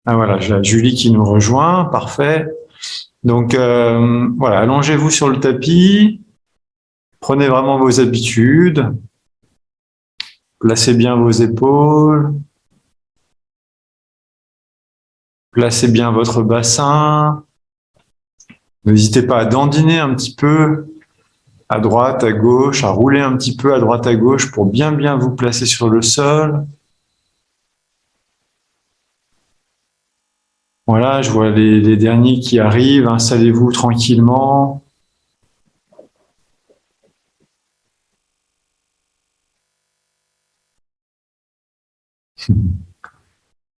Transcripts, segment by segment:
Ah voilà, j'ai Julie qui nous rejoint, parfait. Donc voilà, allongez-vous sur le tapis, prenez vraiment vos habitudes, placez bien vos épaules, placez bien votre bassin. N'hésitez pas à dandiner un petit peu à droite, à gauche, à rouler un petit peu à droite, à gauche pour bien vous placer sur le sol. Voilà, je vois les derniers qui arrivent, installez-vous tranquillement.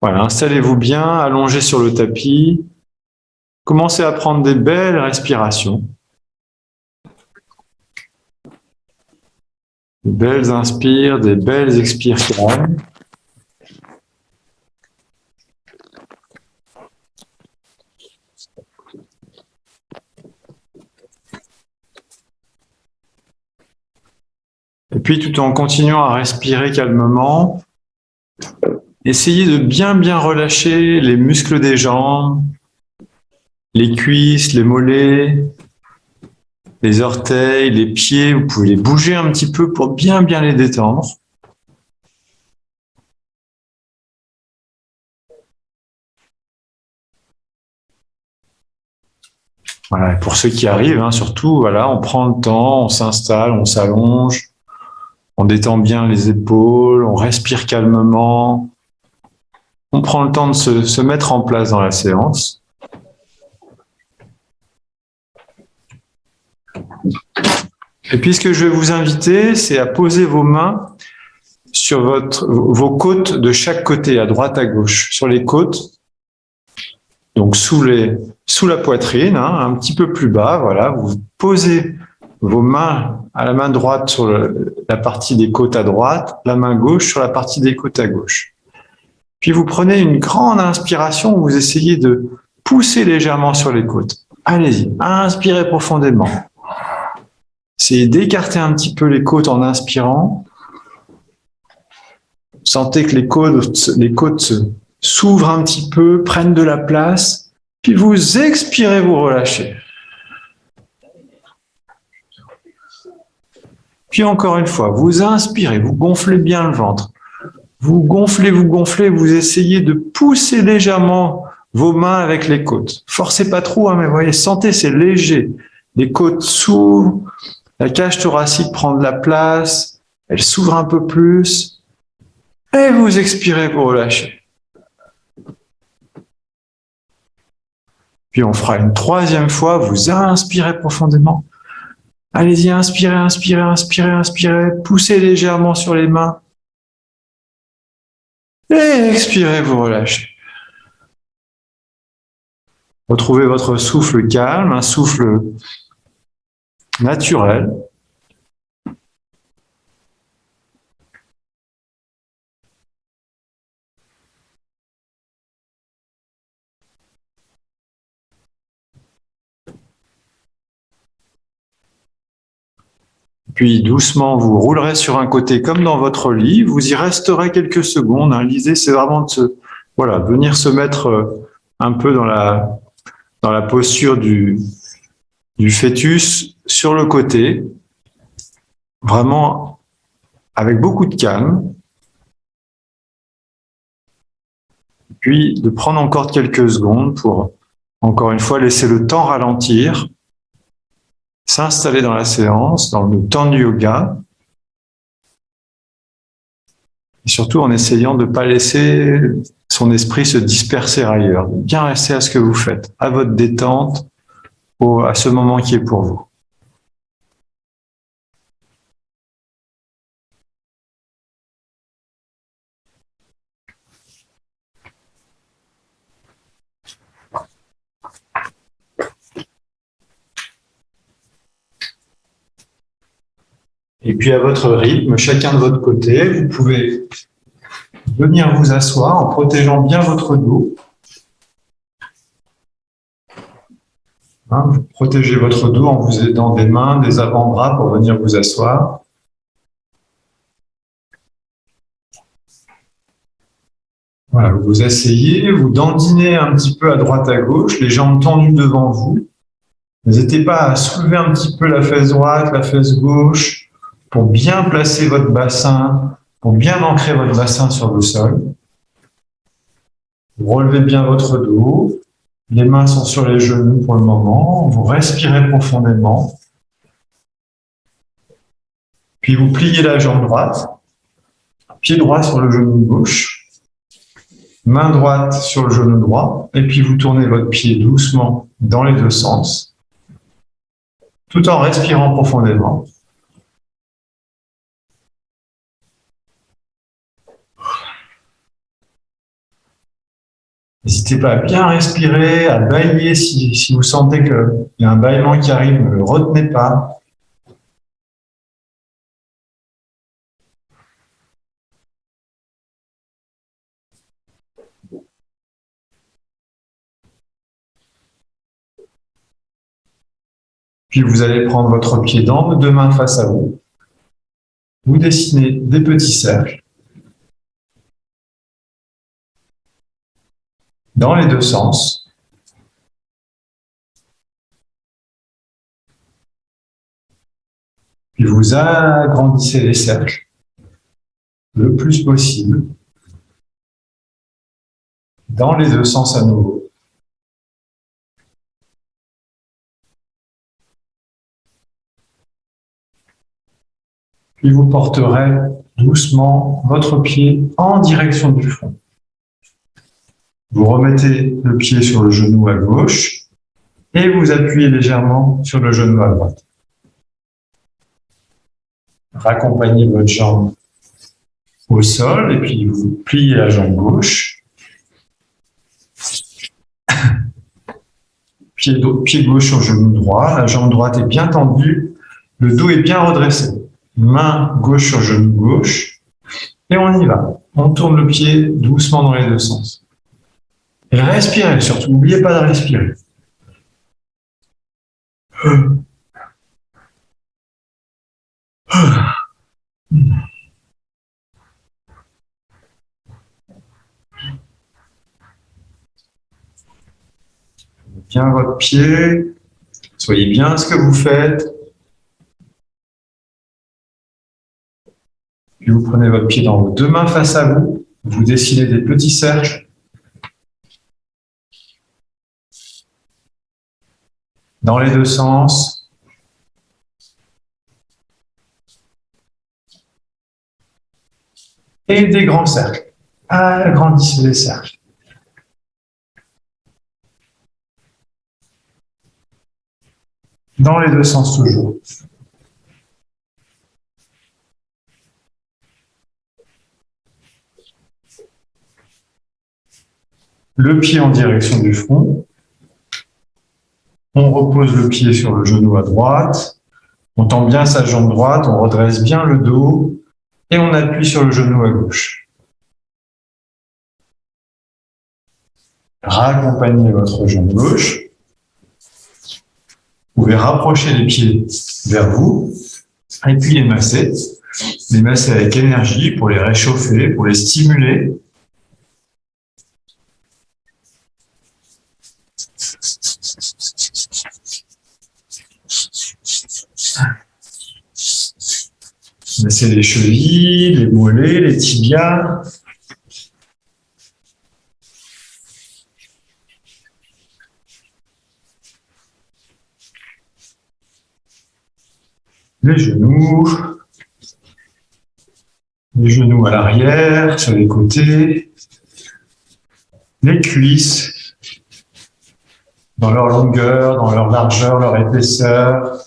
Voilà, installez-vous bien, allongez sur le tapis. Commencez à prendre des belles respirations. Des belles inspires, des belles expires calmes. Et puis tout en continuant à respirer calmement, essayez de bien relâcher les muscles des jambes, les cuisses, les mollets, les orteils, les pieds. Vous pouvez les bouger un petit peu pour bien les détendre. Voilà, pour ceux qui arrivent, surtout, voilà, on prend le temps, on s'installe, on s'allonge, on détend bien les épaules, on respire calmement. On prend le temps de se mettre en place dans la séance. Et puis, ce que je vais vous inviter, c'est à poser vos mains sur vos côtes de chaque côté, à droite, à gauche, sur les côtes. Donc, sous la poitrine, un petit peu plus bas, voilà. Vous posez vos mains à la main droite sur la partie des côtes à droite, la main gauche sur la partie des côtes à gauche. Puis, vous prenez une grande inspiration, vous essayez de pousser légèrement sur les côtes. Allez-y, inspirez profondément. Essayez d'écarter un petit peu les côtes en inspirant. Sentez que les côtes s'ouvrent un petit peu, prennent de la place, puis vous expirez, vous relâchez. Puis encore une fois, vous inspirez, vous gonflez bien le ventre. Vous gonflez, vous essayez de pousser légèrement vos mains avec les côtes. Forcez pas trop, mais voyez, sentez, c'est léger. Les côtes s'ouvrent, la cage thoracique prend de la place, elle s'ouvre un peu plus. Et vous expirez, vous relâchez. Puis on fera une troisième fois, vous inspirez profondément. Allez-y, inspirez, poussez légèrement sur les mains. Et expirez, vous relâchez. Retrouvez votre souffle calme, un souffle naturel. Puis doucement, vous roulerez sur un côté comme dans votre lit. Vous y resterez quelques secondes. L'idée, c'est vraiment de venir se mettre un peu dans la posture du fœtus sur le côté, vraiment avec beaucoup de calme. Puis de prendre encore quelques secondes pour, encore une fois, laisser le temps ralentir, s'installer dans la séance, dans le temps du yoga, et surtout en essayant de ne pas laisser son esprit se disperser ailleurs, de bien rester à ce que vous faites, à votre détente, à ce moment qui est pour vous. Et puis à votre rythme, chacun de votre côté, vous pouvez venir vous asseoir en protégeant bien votre dos. Vous protégez votre dos en vous aidant des mains, des avant-bras pour venir vous asseoir. Voilà, vous asseyez, vous dandinez un petit peu à droite à gauche, les jambes tendues devant vous. N'hésitez pas à soulever un petit peu la fesse droite, la fesse gauche, pour bien placer votre bassin, pour bien ancrer votre bassin sur le sol. Vous relevez bien votre dos, les mains sont sur les genoux pour le moment, vous respirez profondément. Puis vous pliez la jambe droite, pied droit sur le genou gauche, main droite sur le genou droit, et puis vous tournez votre pied doucement dans les deux sens, tout en respirant profondément. N'hésitez pas à bien respirer, à bâiller si vous sentez qu'il y a un bâillement qui arrive, ne le retenez pas. Puis vous allez prendre votre pied dans vos deux mains face à vous. Vous dessinez des petits cercles dans les deux sens. Puis vous agrandissez les cercles le plus possible dans les deux sens à nouveau. Puis vous porterez doucement votre pied en direction du front. Vous remettez le pied sur le genou à gauche et vous appuyez légèrement sur le genou à droite. Raccompagnez votre jambe au sol et puis vous pliez la jambe gauche. Pied gauche sur le genou droit, la jambe droite est bien tendue, le dos est bien redressé. Main gauche sur genou gauche et on y va. On tourne le pied doucement dans les deux sens. Et respirez surtout, n'oubliez pas de respirer. Bien votre pied, soyez bien ce que vous faites. Puis vous prenez votre pied dans vos deux mains face à vous, vous dessinez des petits cercles dans les deux sens. Et des grands cercles. Agrandissez les cercles. Dans les deux sens toujours. Le pied en direction du front. On repose le pied sur le genou à droite. On tend bien sa jambe droite, on redresse bien le dos et on appuie sur le genou à gauche. Raccompagnez votre jambe gauche. Vous pouvez rapprocher les pieds vers vous et puis les masser. Les masser avec énergie pour les réchauffer, pour les stimuler. Massez les chevilles, les mollets, les tibias. Les genoux à l'arrière, sur les côtés, les cuisses, dans leur longueur, dans leur largeur, leur épaisseur.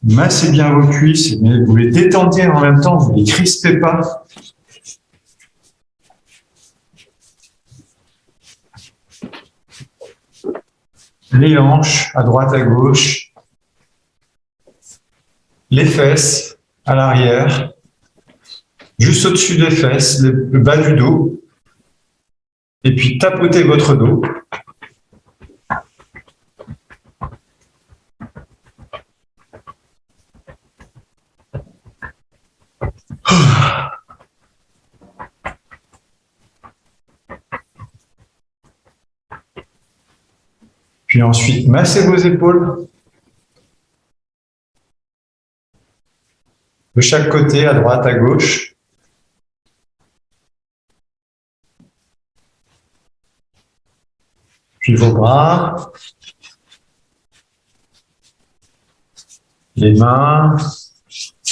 Massez bien vos cuisses, mais vous les détendez en même temps, vous ne les crispez pas. Les hanches, à droite, à gauche. Les fesses, à l'arrière. Juste au-dessus des fesses, le bas du dos. Et puis tapotez votre dos. Puis ensuite, massez vos épaules. De chaque côté, à droite, à gauche. Puis vos bras. Les mains,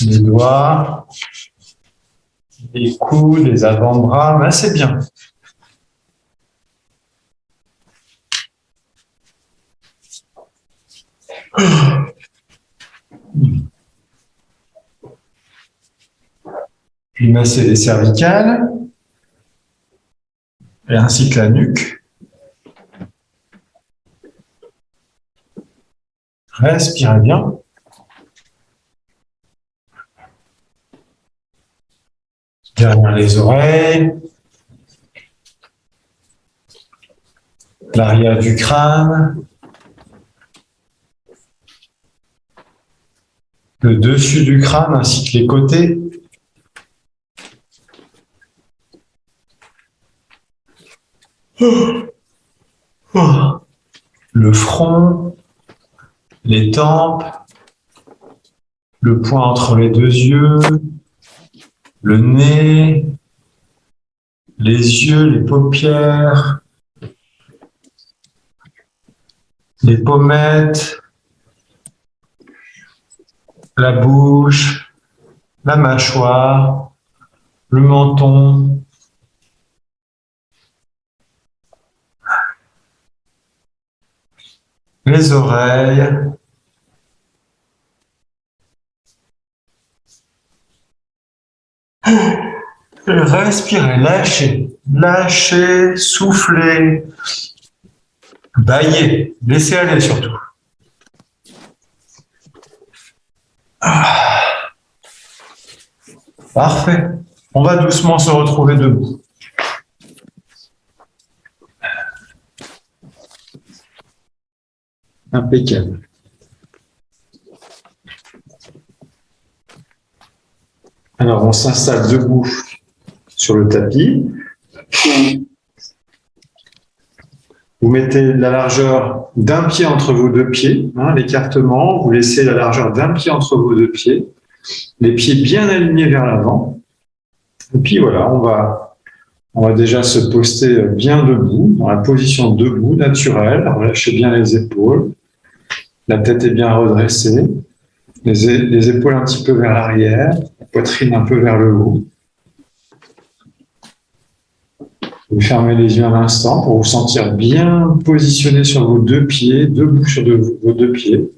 les doigts, les coudes, les avant-bras, massez bien. Puis massez les cervicales, et ainsi que la nuque. Respirez bien. Derrière les oreilles, l'arrière du crâne, le dessus du crâne ainsi que les côtés. Le front, les tempes, le point entre les deux yeux, le nez, les yeux, les paupières, les pommettes, la bouche, la mâchoire, le menton, les oreilles, et respirez, lâchez, lâchez, soufflez, baillez, laissez aller surtout. Parfait. On va doucement se retrouver debout. Impeccable. Alors, on s'installe debout sur le tapis. Vous mettez la largeur d'un pied entre vos deux pieds, l'écartement. Vous laissez la largeur d'un pied entre vos deux pieds. Les pieds bien alignés vers l'avant. Et puis voilà, on va déjà se poster bien debout, dans la position debout, naturelle. Relâchez bien les épaules. La tête est bien redressée. Les épaules un petit peu vers l'arrière. La poitrine un peu vers le haut. Vous fermez les yeux un instant pour vous sentir bien positionné sur vos deux pieds, debout sur vos deux pieds.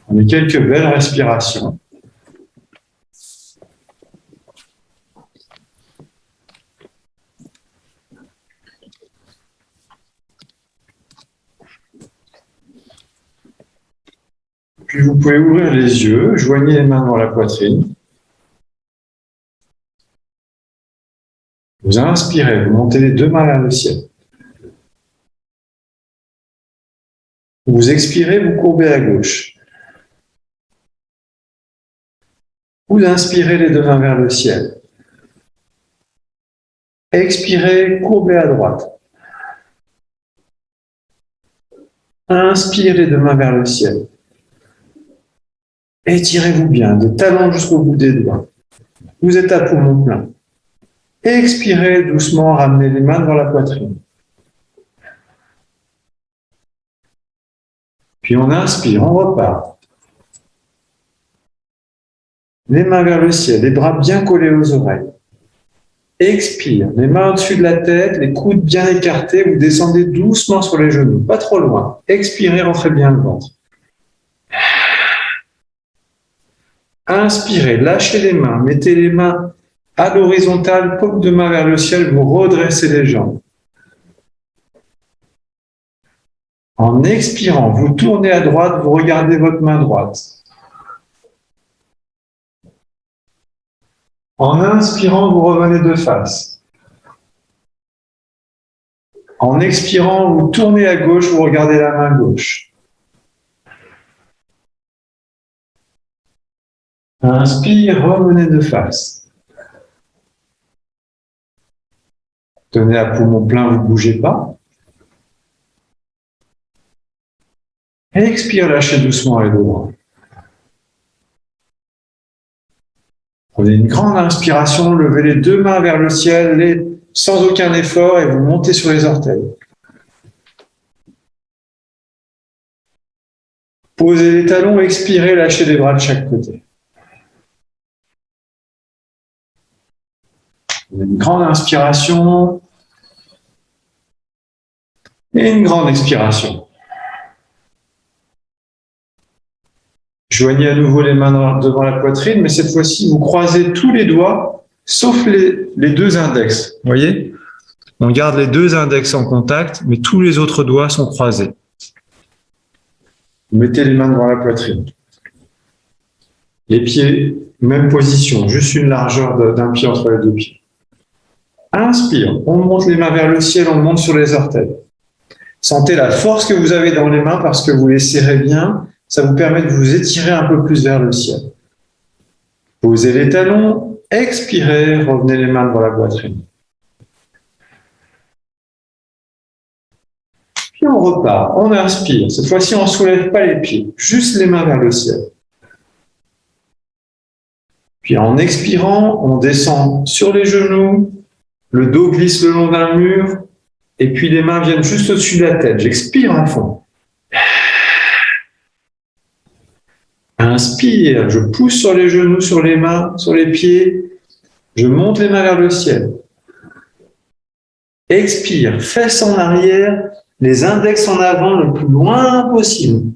Prenez quelques belles respirations. Puis vous pouvez ouvrir les yeux, joignez les mains dans la poitrine. Vous inspirez, vous montez les deux mains vers le ciel. Vous expirez, vous courbez à gauche. Vous inspirez les deux mains vers le ciel. Expirez, courbez à droite. Inspirez les deux mains vers le ciel. Étirez-vous bien, des talons jusqu'au bout des doigts. Vous êtes à poumon plein. Expirez doucement, ramenez les mains devant la poitrine. Puis on inspire, on repart. Les mains vers le ciel, les bras bien collés aux oreilles. Expire, les mains au-dessus de la tête, les coudes bien écartés, vous descendez doucement sur les genoux, pas trop loin. Expirez, rentrez bien le ventre. Inspirez, lâchez les mains, mettez les mains à l'horizontale, paume de main vers le ciel, vous redressez les jambes. En expirant, vous tournez à droite, vous regardez votre main droite. En inspirant, vous revenez de face. En expirant, vous tournez à gauche, vous regardez la main gauche. Inspire, revenez de face. Tenez à poumon plein, vous ne bougez pas. Expire, lâchez doucement les deux bras. Prenez une grande inspiration, levez les deux mains vers le ciel sans aucun effort et vous montez sur les orteils. Posez les talons, expirez, lâchez les bras de chaque côté. Une grande inspiration et une grande expiration. Joignez à nouveau les mains devant la poitrine, mais cette fois-ci, vous croisez tous les doigts, sauf les deux index. Vous voyez? On garde les deux index en contact, mais tous les autres doigts sont croisés. Vous mettez les mains devant la poitrine. Les pieds, même position, juste une largeur d'un pied entre les deux pieds. Inspire, on monte les mains vers le ciel, on monte sur les orteils. Sentez la force que vous avez dans les mains parce que vous les serrez bien. Ça vous permet de vous étirer un peu plus vers le ciel. Posez les talons, expirez, revenez les mains devant la poitrine. Puis on repart, on inspire. Cette fois-ci, on ne soulève pas les pieds, juste les mains vers le ciel. Puis en expirant, on descend sur les genoux, le dos glisse le long d'un mur, et puis les mains viennent juste au-dessus de la tête. J'expire à fond. Inspire, je pousse sur les genoux, sur les mains, sur les pieds. Je monte les mains vers le ciel. Expire, fesses en arrière, les index en avant le plus loin possible.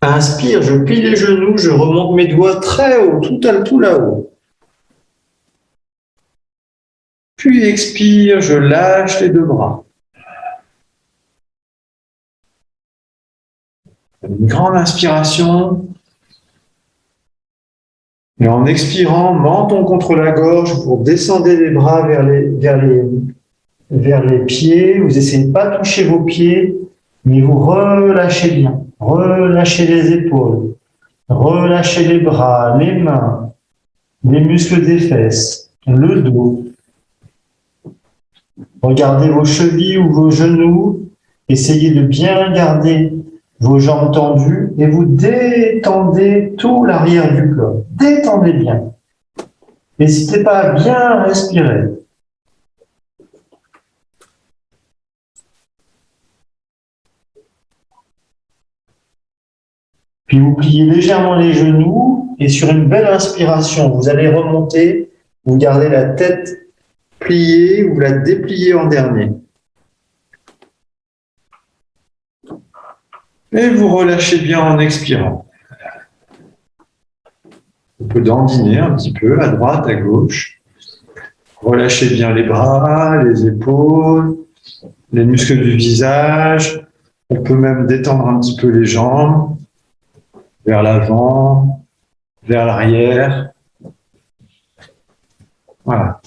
Inspire, je plie les genoux, je remonte mes doigts très haut, tout là-haut. Puis expire, je lâche les deux bras. Une grande inspiration. Et en expirant, menton contre la gorge, vous descendez les bras vers les pieds. Vous essayez de pas toucher vos pieds, mais vous relâchez bien. Relâchez les épaules. Relâchez les bras, les mains, les muscles des fesses, le dos. Regardez vos chevilles ou vos genoux. Essayez de bien garder vos jambes tendues et vous détendez tout l'arrière du corps. Détendez bien. N'hésitez pas à bien respirer. Puis vous pliez légèrement les genoux et sur une belle inspiration, vous allez remonter, vous gardez la tête pliée, vous la dépliez en dernier. Et vous relâchez bien en expirant. On peut dandiner un petit peu, à droite, à gauche. Relâchez bien les bras, les épaules, les muscles du visage. On peut même détendre un petit peu les jambes, vers l'avant, vers l'arrière. Voilà.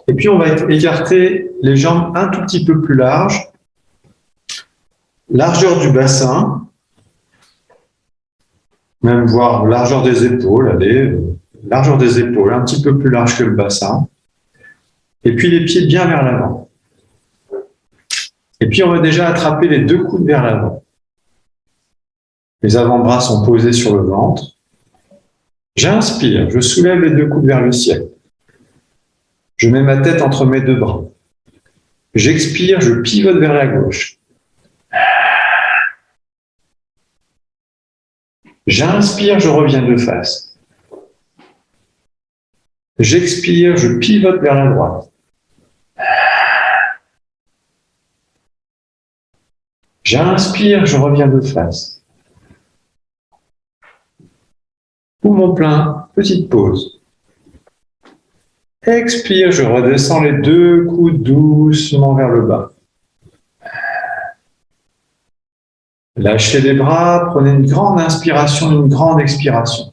Et puis on va écarter les jambes un tout petit peu plus larges. Largeur du bassin, même voir largeur des épaules, allez, largeur des épaules, un petit peu plus large que le bassin. Et puis les pieds bien vers l'avant. Et puis on va déjà attraper les deux coudes vers l'avant. Les avant-bras sont posés sur le ventre. J'inspire, je soulève les deux coudes vers le ciel. Je mets ma tête entre mes deux bras. J'expire, je pivote vers la gauche. J'inspire, je reviens de face. J'expire, je pivote vers la droite. J'inspire, je reviens de face. Poumon plein, petite pause. Expire, je redescends les deux coudes doucement vers le bas. Lâchez les bras, prenez une grande inspiration, une grande expiration.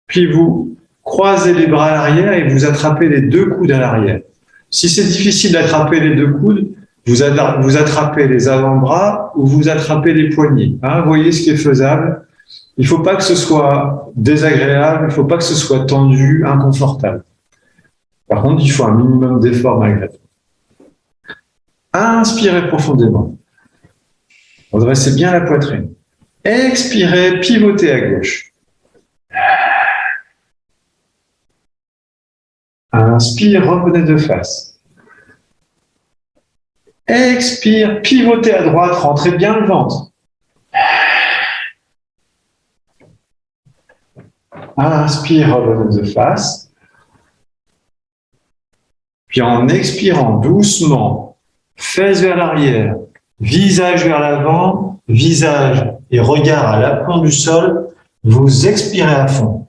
Puis vous croisez les bras à l'arrière et vous attrapez les deux coudes à l'arrière. Si c'est difficile d'attraper les deux coudes, vous attrapez les avant-bras ou vous attrapez les poignets. Hein, vous voyez ce qui est faisable. Il ne faut pas que ce soit désagréable, il ne faut pas que ce soit tendu, inconfortable. Par contre, il faut un minimum d'effort malgré tout. Inspirez profondément. Redressez bien la poitrine. Expirez, pivotez à gauche. Inspire, revenez de face. Expire, pivotez à droite, rentrez bien le ventre. Inspire, revenez de face. Puis en expirant doucement, fesses vers l'arrière, visage vers l'avant, visage et regard à l'aplomb du sol, vous expirez à fond.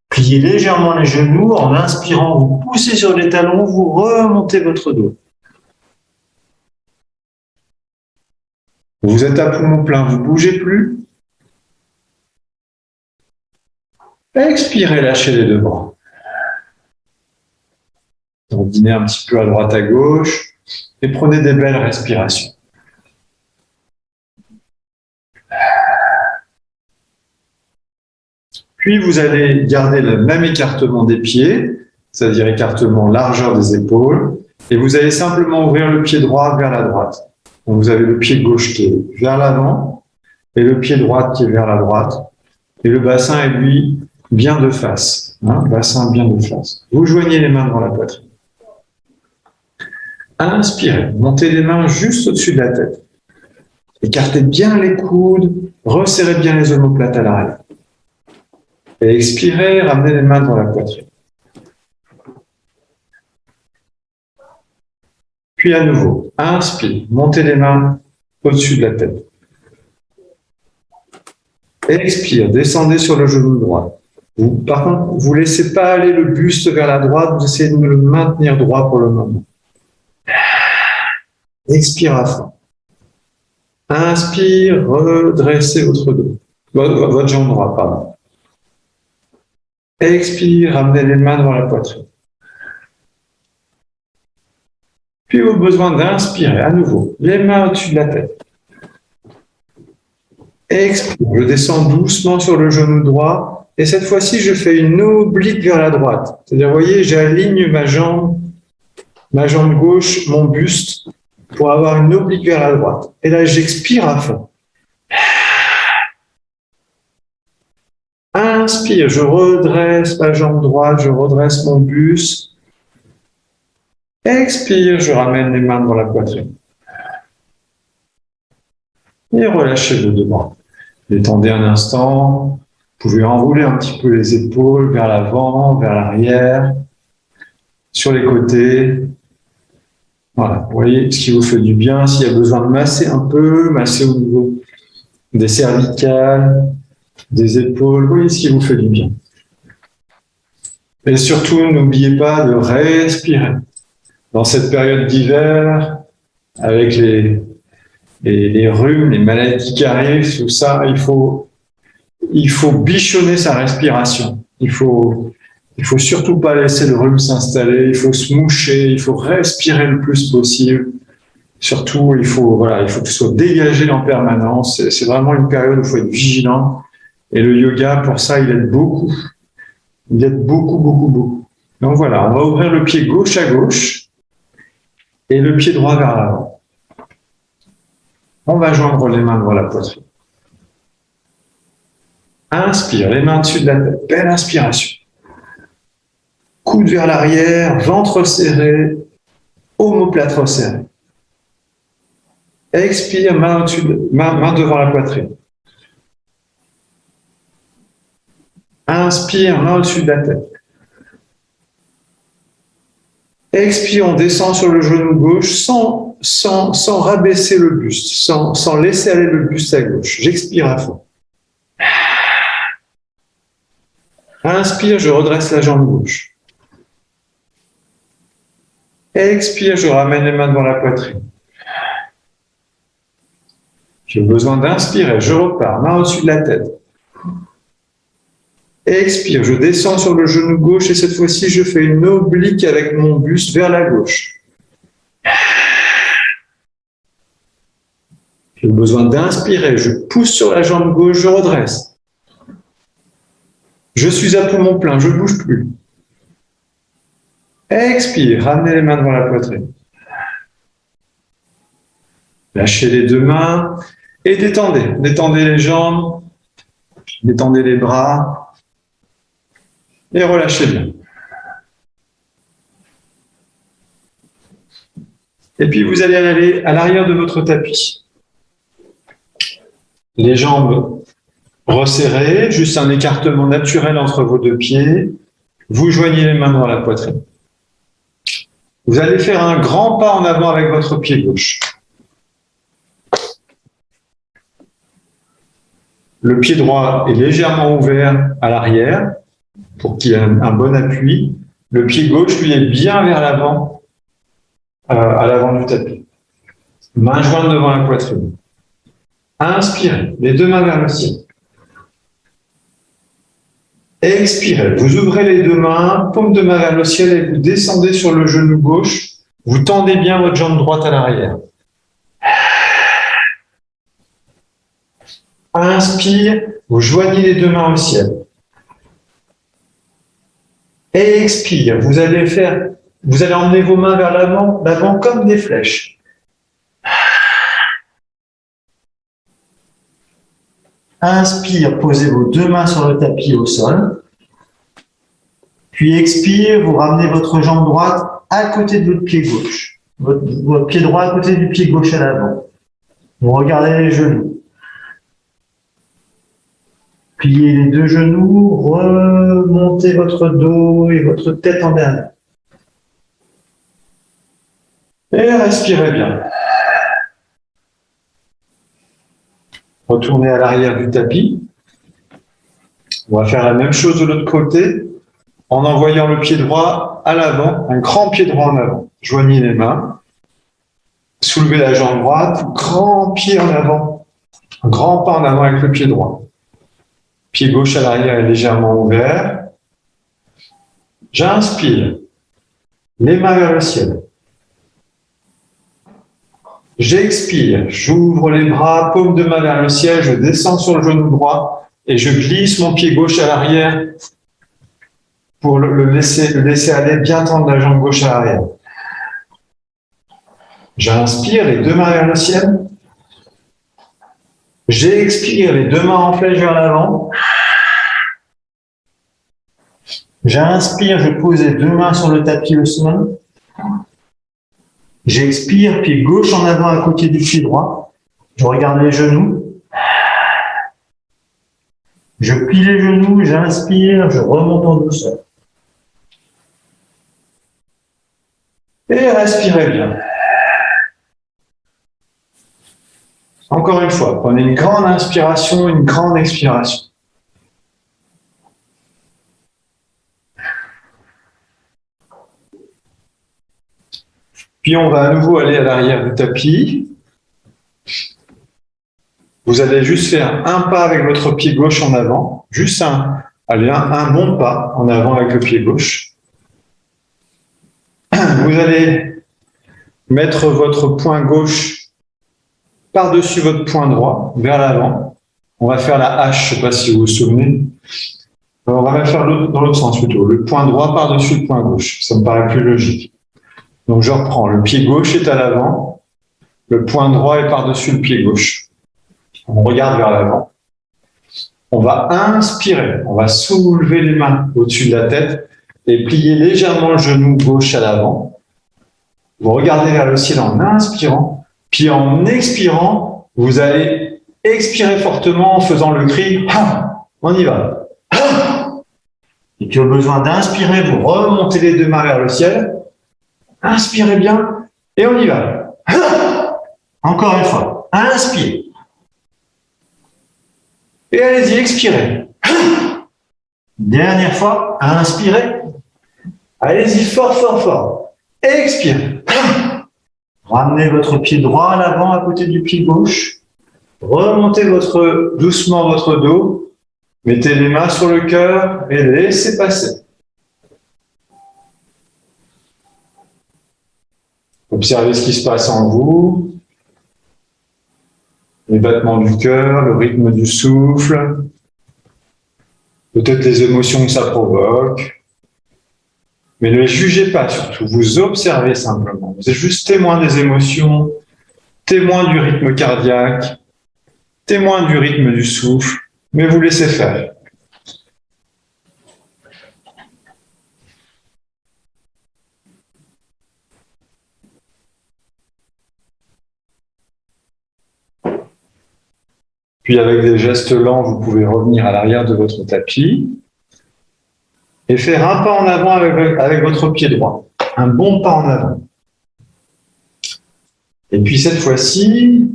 Pliez légèrement les genoux, en inspirant, vous poussez sur les talons, vous remontez votre dos. Vous êtes à poumon plein, vous ne bougez plus. Expirez, lâchez les deux bras. Ordinez un petit peu à droite, à gauche et prenez des belles respirations. Puis vous allez garder le même écartement des pieds, c'est-à-dire écartement largeur des épaules, et vous allez simplement ouvrir le pied droit vers la droite. Donc vous avez le pied gauche qui est vers l'avant et le pied droit qui est vers la droite, et le bassin est lui bien de face. Bassin bien de face. Vous joignez les mains devant la poitrine. Inspirez, montez les mains juste au-dessus de la tête. Écartez bien les coudes, resserrez bien les omoplates à l'arrière. Et expirez, ramenez les mains devant la poitrine. Puis à nouveau, inspire, montez les mains au-dessus de la tête. Expire, descendez sur le genou droit. Par contre, vous ne laissez pas aller le buste vers la droite, vous essayez de le maintenir droit pour le moment. Expire à fond. Inspire, redressez votre dos. Votre jambe droite, pardon. Expire, ramenez les mains devant la poitrine. Puis au besoin d'inspirer à nouveau, les mains au-dessus de la tête. Expire, je descends doucement sur le genou droit et cette fois-ci je fais une oblique vers la droite. C'est-à-dire, vous voyez, j'aligne ma jambe gauche, mon buste, pour avoir une oblique vers la droite. Et là, j'expire à fond. Inspire, je redresse ma jambe droite, je redresse mon buste. Expire, je ramène les mains devant la poitrine. Et relâchez vos deux bras. Détendez un instant. Vous pouvez enrouler un petit peu les épaules vers l'avant, vers l'arrière, sur les côtés. Voilà, vous voyez ce qui vous fait du bien. S'il y a besoin de masser un peu, masser au niveau des cervicales, des épaules, vous voyez ce qui vous fait du bien. Et surtout, n'oubliez pas de respirer. Dans cette période d'hiver, avec les rhumes, les maladies qui arrivent, tout ça, il faut bichonner sa respiration. Il faut surtout pas laisser le rhume s'installer, il faut se moucher, il faut respirer le plus possible. Surtout, il faut que ce soit dégagé en permanence. C'est vraiment une période où il faut être vigilant. Et le yoga, pour ça, il aide beaucoup. Il aide beaucoup, beaucoup, beaucoup. Donc voilà, on va ouvrir le pied gauche à gauche et le pied droit vers l'avant. On va joindre les mains devant la poitrine. Inspire, les mains au-dessus de la tête. Belle inspiration. Coude vers l'arrière, ventre serré, omoplate resserrée. Expire, main devant la poitrine. Inspire, main au-dessus de la tête. Expire, on descend sur le genou gauche sans rabaisser le buste, sans laisser aller le buste à gauche. J'expire à fond. Inspire, je redresse la jambe gauche. Expire, je ramène les mains devant la poitrine. J'ai besoin d'inspirer, je repars, main au-dessus de la tête. Expire, je descends sur le genou gauche et cette fois-ci, je fais une oblique avec mon buste vers la gauche. J'ai besoin d'inspirer, je pousse sur la jambe gauche, je redresse. Je suis à poumon plein, je ne bouge plus. Expire, ramenez les mains devant la poitrine. Lâchez les deux mains et détendez. Détendez les jambes, détendez les bras et relâchez bien. Et puis vous allez aller à l'arrière de votre tapis. Les jambes resserrées, juste un écartement naturel entre vos deux pieds. Vous joignez les mains dans la poitrine. Vous allez faire un grand pas en avant avec votre pied gauche. Le pied droit est légèrement ouvert à l'arrière pour qu'il y ait un bon appui. Le pied gauche, lui, est bien vers l'avant, à l'avant du tapis. Main jointe devant la poitrine. Inspirez, les deux mains vers le ciel. Expirez, vous ouvrez les deux mains, paume de main vers le ciel et vous descendez sur le genou gauche. Vous tendez bien votre jambe droite à l'arrière. Inspire, vous joignez les deux mains au ciel. Expire, vous allez emmener vos mains vers l'avant comme des flèches. Inspire, posez vos deux mains sur le tapis au sol. Puis expire, vous ramenez votre jambe droite à côté de votre pied gauche. Votre pied droit à côté du pied gauche à l'avant. Vous regardez les genoux. Pliez les deux genoux, remontez votre dos et votre tête en derrière. Et respirez bien. Retournez à l'arrière du tapis. On va faire la même chose de l'autre côté en envoyant le pied droit à l'avant, un grand pied droit en avant. Joignez les mains. Soulevez la jambe droite, grand pied en avant. Un grand pas en avant avec le pied droit. Pied gauche à l'arrière est légèrement ouvert. J'inspire. Les mains vers le ciel. J'expire. J'ouvre les bras, paume de main vers le ciel. Je descends sur le genou droit et je glisse mon pied gauche à l'arrière pour le laisser aller, bien tendre la jambe gauche à l'arrière. J'inspire, les deux mains vers le ciel. J'expire, les deux mains en flèche vers l'avant. J'inspire, je pose les deux mains sur le tapis au sol. J'expire, pied gauche en avant à côté du pied droit. Je regarde les genoux. Je plie les genoux, j'inspire, je remonte en douceur. Et respirez bien. Encore une fois, prenez une grande inspiration, une grande expiration. Puis on va à nouveau aller à l'arrière du tapis. Vous allez juste faire un pas avec votre pied gauche en avant, juste un bon pas en avant avec le pied gauche. Vous allez mettre votre poing gauche par-dessus votre poing droit, vers l'avant. On va faire la hache, je ne sais pas si vous vous souvenez. On va même faire dans l'autre sens plutôt. Le poing droit par-dessus le poing gauche. Ça me paraît plus logique. Donc je reprends. Le pied gauche est à l'avant. Le poing droit est par-dessus le pied gauche. On regarde vers l'avant. On va inspirer. On va soulever les mains au-dessus de la tête et plier légèrement le genou gauche à l'avant. Vous regardez vers le ciel en inspirant. Puis en expirant, vous allez expirer fortement en faisant le cri. On y va. Et puis au besoin d'inspirer, vous remontez les deux mains vers le ciel. Inspirez bien et on y va. Encore une fois. Inspire. Et allez-y, expirez. Dernière fois, inspirez. Allez-y, fort, fort, fort. Expirez. Ramenez votre pied droit à l'avant à côté du pied gauche. Remontez doucement votre dos. Mettez les mains sur le cœur et laissez passer. Observez ce qui se passe en vous, les battements du cœur, le rythme du souffle, peut-être les émotions que ça provoque. Mais ne les jugez pas surtout, vous observez simplement. Vous êtes juste témoin des émotions, témoin du rythme cardiaque, témoin du rythme du souffle, mais vous laissez faire. Puis avec des gestes lents, vous pouvez revenir à l'arrière de votre tapis et faire un pas en avant avec votre pied droit. Un bon pas en avant. Et puis cette fois-ci,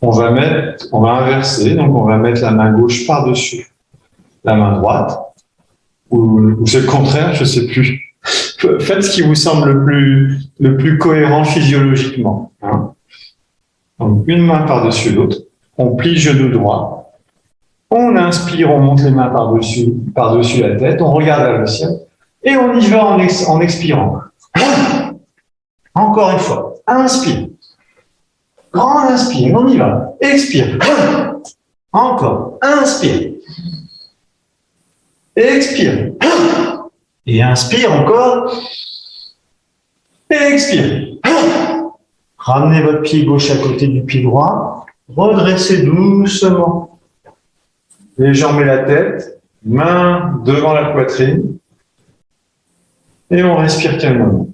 on va inverser, donc on va mettre la main gauche par-dessus la main droite, ou c'est le contraire, je ne sais plus. Faites ce qui vous semble le plus cohérent physiologiquement. Hein. Donc une main par-dessus l'autre, on plie genou droit, on inspire, on monte les mains par-dessus la tête, on regarde vers le ciel, et on y va en expirant. Encore une fois, inspire. Grand inspire, on y va. Expire. Encore, inspire. Expire. Et inspire encore. Et expire. Ramenez votre pied gauche à côté du pied droit. Redressez doucement les jambes et la tête. Main devant la poitrine. Et on respire calmement.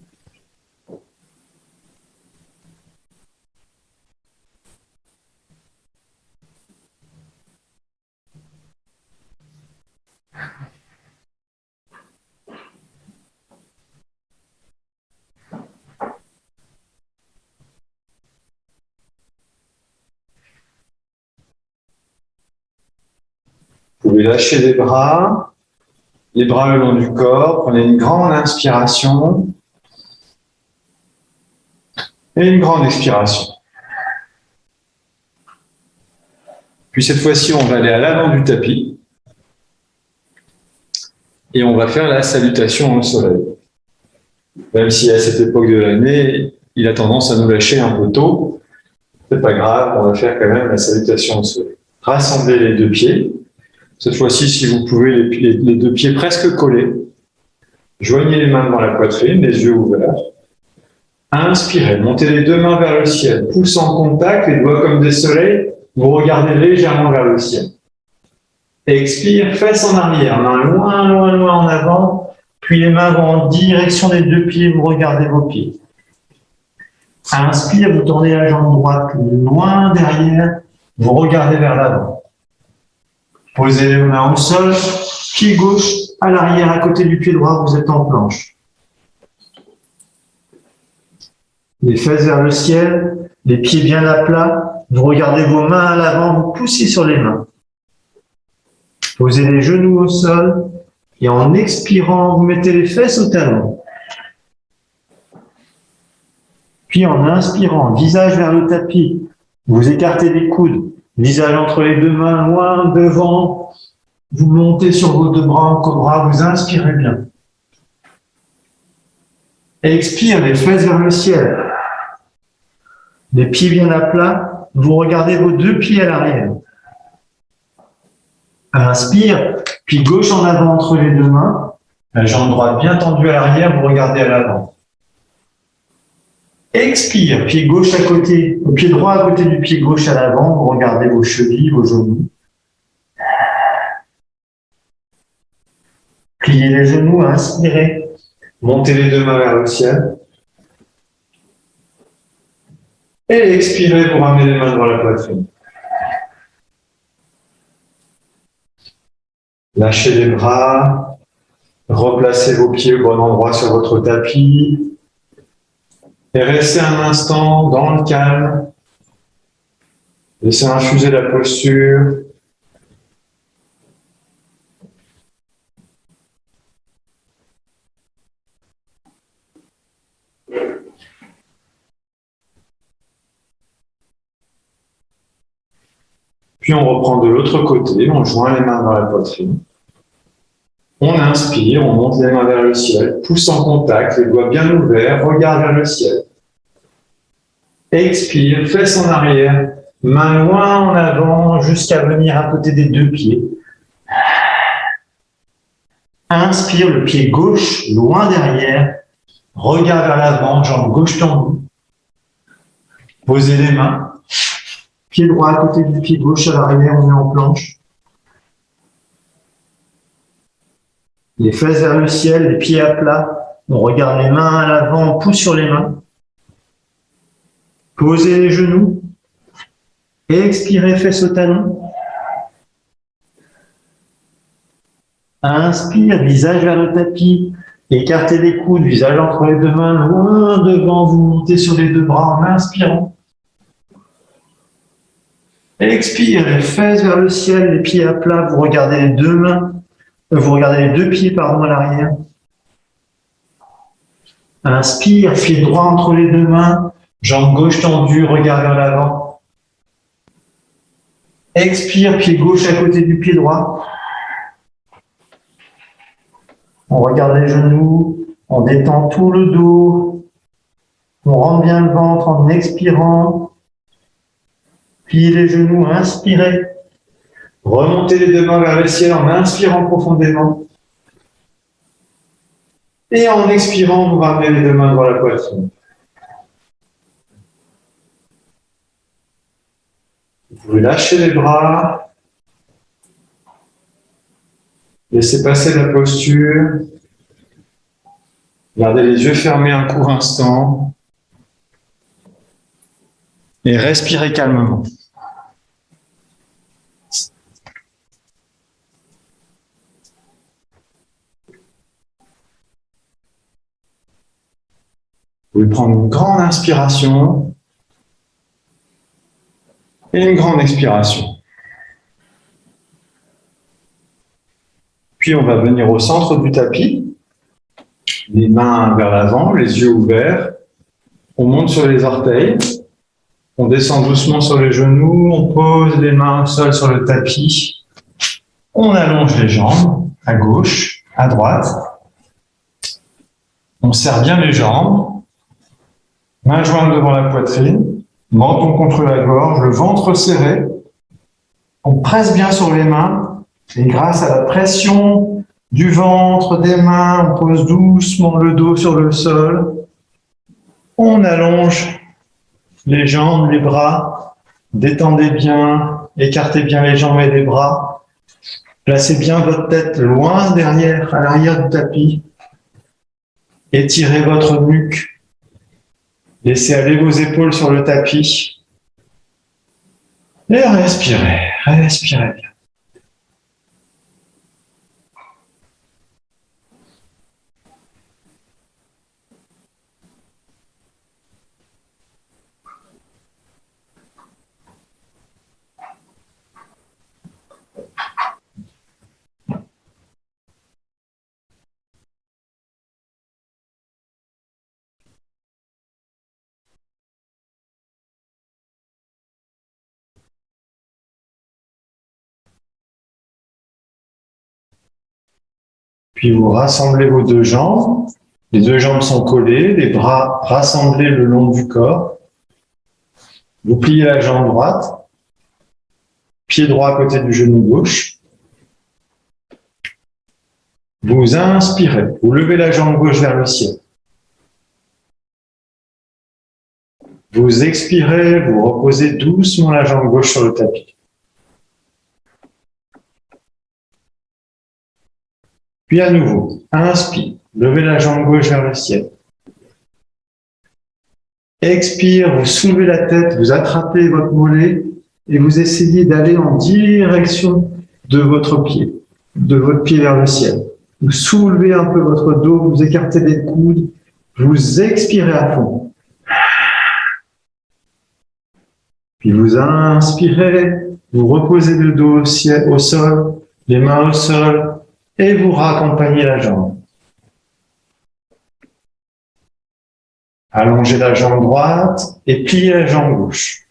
Vous pouvez lâcher les bras le long du corps. Prenez une grande inspiration et une grande expiration. Puis cette fois-ci, on va aller à l'avant du tapis et on va faire la salutation au soleil. Même si à cette époque de l'année, il a tendance à nous lâcher un peu tôt, c'est pas grave, on va faire quand même la salutation au soleil. Rassemblez les deux pieds. Cette fois-ci, si vous pouvez, les deux pieds presque collés. Joignez les mains devant la poitrine, les yeux ouverts. Inspirez, montez les deux mains vers le ciel. Pouce en contact, les doigts comme des soleils. Vous regardez légèrement vers le ciel. Expire, fesses en arrière, mains loin, loin, loin en avant. Puis les mains vont en direction des deux pieds, vous regardez vos pieds. Inspire, vous tournez la jambe droite loin derrière, vous regardez vers l'avant. Posez les mains au sol, pied gauche à l'arrière à côté du pied droit, vous êtes en planche. Les fesses vers le ciel, les pieds bien à plat, vous regardez vos mains à l'avant, vous poussez sur les mains. Posez les genoux au sol et en expirant, vous mettez les fesses au talon. Puis en inspirant, visage vers le tapis, vous écartez les coudes, visage entre les deux mains, loin devant, vous montez sur vos deux bras en cobra, vous inspirez bien. Expire, les fesses vers le ciel. Les pieds bien à plat, vous regardez vos deux pieds à l'arrière. Inspire, puis gauche en avant entre les deux mains, la jambe droite bien tendue à l'arrière, vous regardez à l'avant. Expire, pied gauche à côté, pied droit à côté du pied gauche à l'avant, vous regardez vos chevilles, vos genoux. Pliez les genoux, inspirez. Montez les deux mains vers le ciel. Et expirez pour ramener les mains devant la poitrine. Lâchez les bras. Replacez vos pieds au bon endroit sur votre tapis. Et restez un instant dans le calme. Laissez infuser la posture. Puis on reprend de l'autre côté, on joint les mains dans la poitrine. On inspire, on monte les mains vers le ciel, pouce en contact, les doigts bien ouverts, regard vers le ciel. Expire, fesses en arrière, main loin en avant jusqu'à venir à côté des deux pieds. Inspire, le pied gauche loin derrière, regard vers l'avant, jambe gauche tendue. Posez les mains, pied droit à côté du pied gauche à l'arrière, on est en planche. Les fesses vers le ciel, les pieds à plat, on regarde les mains à l'avant, on pousse sur les mains. Posez les genoux, expirez, fesses au talon. Inspire, visage vers le tapis, écartez les coudes, visage entre les deux mains, loin devant, vous montez sur les deux bras en inspirant. Expire, les fesses vers le ciel, les pieds à plat, vous regardez les deux mains, vous regardez les deux pieds à l'arrière. Inspire, pied droit entre les deux mains, jambe gauche tendue, regard vers l'avant. Expire, pied gauche à côté du pied droit. On regarde les genoux, on détend tout le dos, on rentre bien le ventre en expirant. Pliez les genoux, inspirez. Remontez les deux mains vers le ciel en inspirant profondément. Et en expirant, vous ramenez les deux mains devant la poitrine. Vous pouvez lâcher les bras. Laissez passer la posture. Gardez les yeux fermés un court instant. Et respirez calmement. Vous pouvez prendre une grande inspiration et une grande expiration. Puis on va venir au centre du tapis, les mains vers l'avant, les yeux ouverts. On monte sur les orteils, on descend doucement sur les genoux, on pose les mains au sol sur le tapis. On allonge les jambes à gauche, à droite. On serre bien les jambes. Mains jointes devant la poitrine, menton contre la gorge, le ventre serré. On presse bien sur les mains et grâce à la pression du ventre, des mains, on pose doucement le dos sur le sol. On allonge les jambes, les bras. Détendez bien, écartez bien les jambes et les bras. Placez bien votre tête loin derrière, à l'arrière du tapis. Étirez votre nuque. Laissez aller vos épaules sur le tapis. Et respirez, respirez bien. Puis vous rassemblez vos deux jambes. Les deux jambes sont collées, les bras rassemblés le long du corps. Vous pliez la jambe droite, pied droit à côté du genou gauche. Vous inspirez, vous levez la jambe gauche vers le ciel. Vous expirez, vous reposez doucement la jambe gauche sur le tapis. Puis à nouveau, inspire, levez la jambe gauche vers le ciel. Expire, vous soulevez la tête, vous attrapez votre mollet et vous essayez d'aller en direction de votre pied vers le ciel. Vous soulevez un peu votre dos, vous écartez les coudes, vous expirez à fond. Puis vous inspirez, vous reposez le dos au sol, les mains au sol, et vous raccompagnez la jambe. Allongez la jambe droite et pliez la jambe gauche.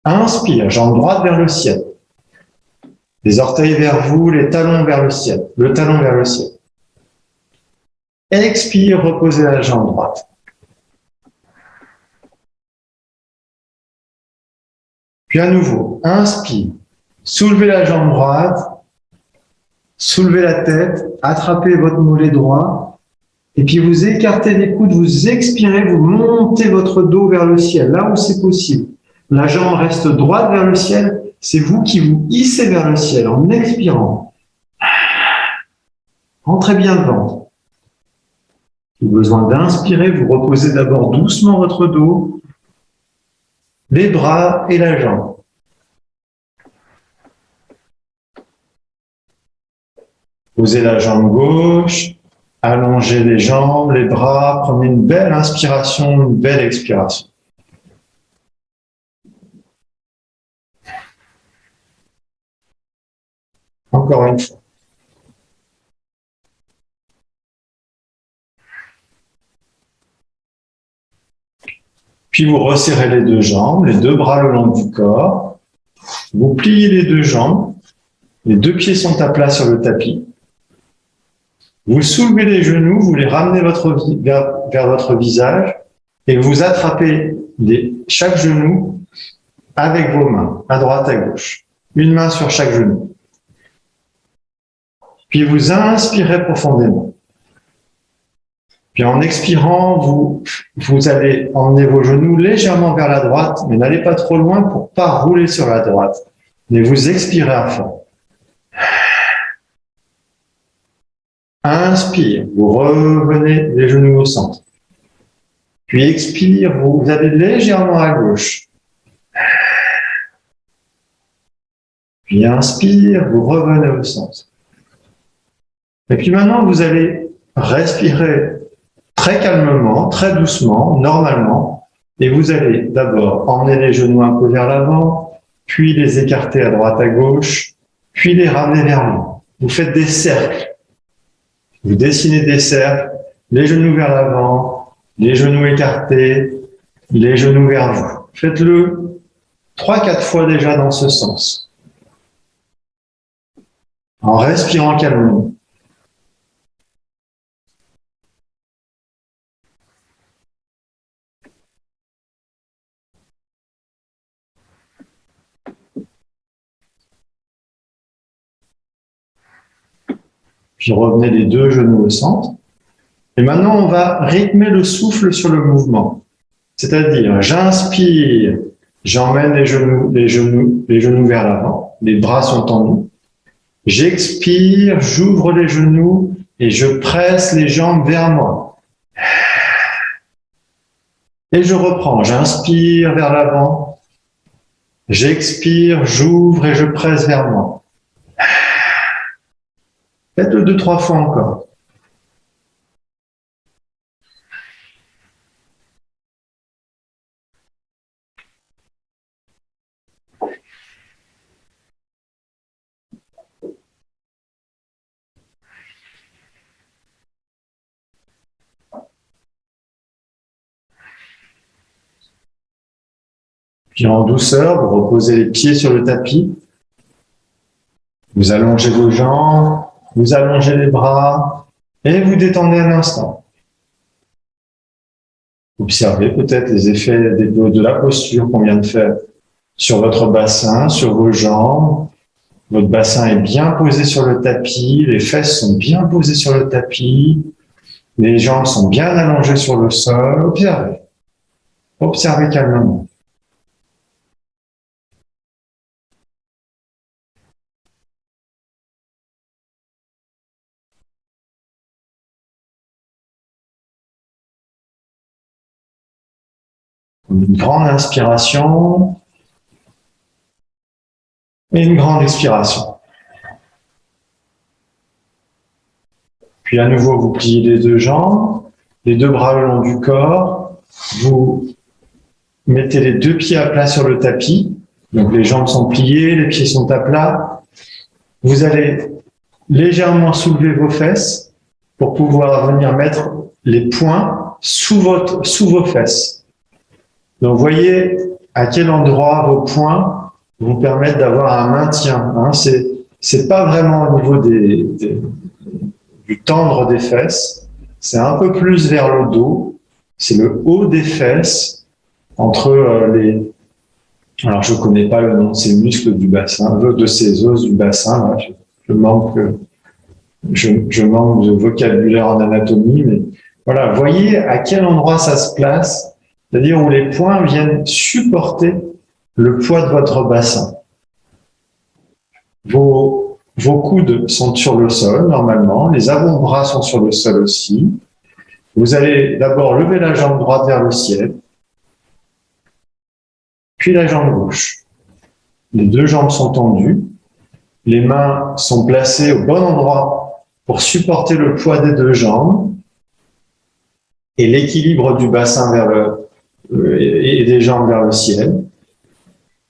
Inspire, jambe droite vers le ciel. Les orteils vers vous, les talons vers le ciel. Le talon vers le ciel. Expire, reposez la jambe droite. Puis à nouveau, inspire. Soulevez la jambe droite. Soulevez la tête. Attrapez votre mollet droit. Et puis vous écartez les coudes, vous expirez, vous montez votre dos vers le ciel, là où c'est possible. La jambe reste droite vers le ciel. C'est vous qui vous hissez vers le ciel en expirant. Rentrez bien le ventre. Si vous avez besoin d'inspirer, vous reposez d'abord doucement votre dos, les bras et la jambe. Posez la jambe gauche, allongez les jambes, les bras, prenez une belle inspiration, une belle expiration. Encore une fois. Puis vous resserrez les deux jambes, les deux bras le long du corps. Vous pliez les deux jambes. Les deux pieds sont à plat sur le tapis. Vous soulevez les genoux, vous les ramenez vers votre visage et vous attrapez chaque genou avec vos mains, à droite, à gauche. Une main sur chaque genou. Puis vous inspirez profondément. Puis en expirant, vous allez emmener vos genoux légèrement vers la droite, mais n'allez pas trop loin pour ne pas rouler sur la droite. Mais vous expirez à fond. Inspire, vous revenez les genoux au centre. Puis expire, vous allez légèrement à gauche. Puis inspire, vous revenez au centre. Et puis maintenant, vous allez respirer très calmement, très doucement, normalement. Et vous allez d'abord emmener les genoux un peu vers l'avant, puis les écarter à droite, à gauche, puis les ramener vers vous. Vous faites des cercles. Vous dessinez des cercles, les genoux vers l'avant, les genoux écartés, les genoux vers vous. Faites-le 3-4 fois déjà dans ce sens. En respirant calmement. Puis revenez les deux genoux au centre. Et maintenant, on va rythmer le souffle sur le mouvement. C'est-à-dire, j'inspire, j'emmène les genoux vers l'avant. Les bras sont tendus. J'expire, j'ouvre les genoux et je presse les jambes vers moi. Et je reprends. J'inspire vers l'avant. J'expire, j'ouvre et je presse vers moi. Faites-le 2-3 fois encore. Puis en douceur, vous reposez les pieds sur le tapis. Vous allongez vos jambes, vous allongez les bras et vous détendez un instant. Observez peut-être les effets de la posture qu'on vient de faire sur votre bassin, sur vos jambes. Votre bassin est bien posé sur le tapis, les fesses sont bien posées sur le tapis, les jambes sont bien allongées sur le sol. Observez. Observez calmement. Une grande inspiration et une grande expiration. Puis à nouveau, vous pliez les deux jambes, les deux bras le long du corps. Vous mettez les deux pieds à plat sur le tapis. Donc les jambes sont pliées, les pieds sont à plat. Vous allez légèrement soulever vos fesses pour pouvoir venir mettre les poings sous vos fesses. Donc, vous voyez, à quel endroit vos poings vous permettent d'avoir un maintien. Hein. C'est pas vraiment au niveau du tendre des fesses, c'est un peu plus vers le dos, c'est le haut des fesses, entre les... Alors, je ne connais pas le nom de ces muscles du bassin, de ces os du bassin. Là. Je manque de vocabulaire en anatomie, mais voilà, voyez à quel endroit ça se place, c'est-à-dire où les poings viennent supporter le poids de votre bassin. Vos coudes sont sur le sol, normalement, les avant-bras sont sur le sol aussi. Vous allez d'abord lever la jambe droite vers le ciel, puis la jambe gauche. Les deux jambes sont tendues, les mains sont placées au bon endroit pour supporter le poids des deux jambes et l'équilibre du bassin et des jambes vers le ciel.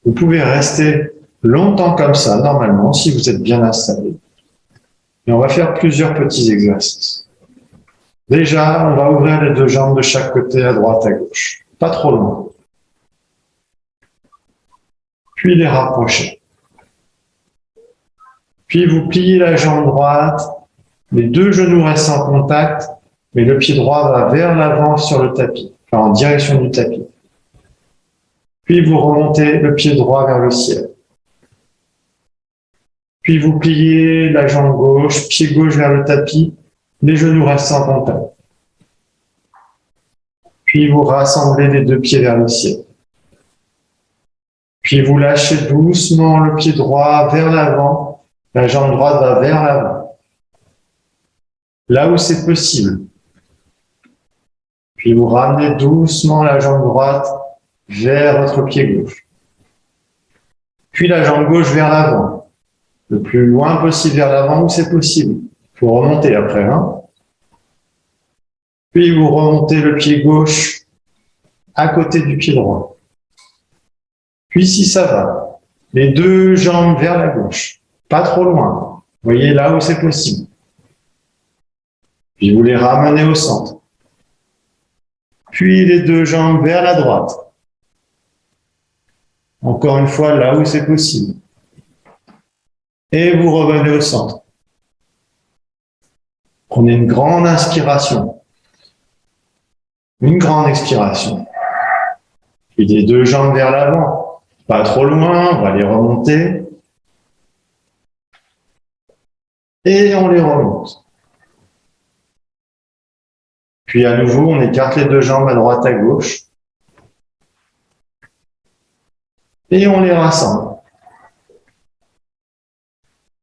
Vous pouvez rester longtemps comme ça, normalement, si vous êtes bien installé. Et on va faire plusieurs petits exercices. Déjà, on va ouvrir les deux jambes de chaque côté, à droite, à gauche. Pas trop loin. Puis les rapprocher. Puis vous pliez la jambe droite, les deux genoux restent en contact, mais le pied droit va vers l'avant sur le tapis, enfin en direction du tapis. Puis vous remontez le pied droit vers le ciel. Puis vous pliez la jambe gauche, pied gauche vers le tapis, les genoux restent en contact. Puis vous rassemblez les deux pieds vers le ciel. Puis vous lâchez doucement le pied droit vers l'avant, la jambe droite va vers l'avant. Là où c'est possible. Puis vous ramenez doucement la jambe droite vers votre pied gauche. Puis la jambe gauche vers l'avant. Le plus loin possible vers l'avant où c'est possible. Il faut remonter après. Hein. Puis vous remontez le pied gauche à côté du pied droit. Puis si ça va, les deux jambes vers la gauche. Pas trop loin. Vous voyez là où c'est possible. Puis vous les ramenez au centre. Puis les deux jambes vers la droite. Encore une fois, là où c'est possible. Et vous revenez au centre. Prenez une grande inspiration. Une grande expiration. Puis les deux jambes vers l'avant. Pas trop loin, on va les remonter. Et on les remonte. Puis à nouveau, on écarte les deux jambes à droite, à gauche. Et on les rassemble.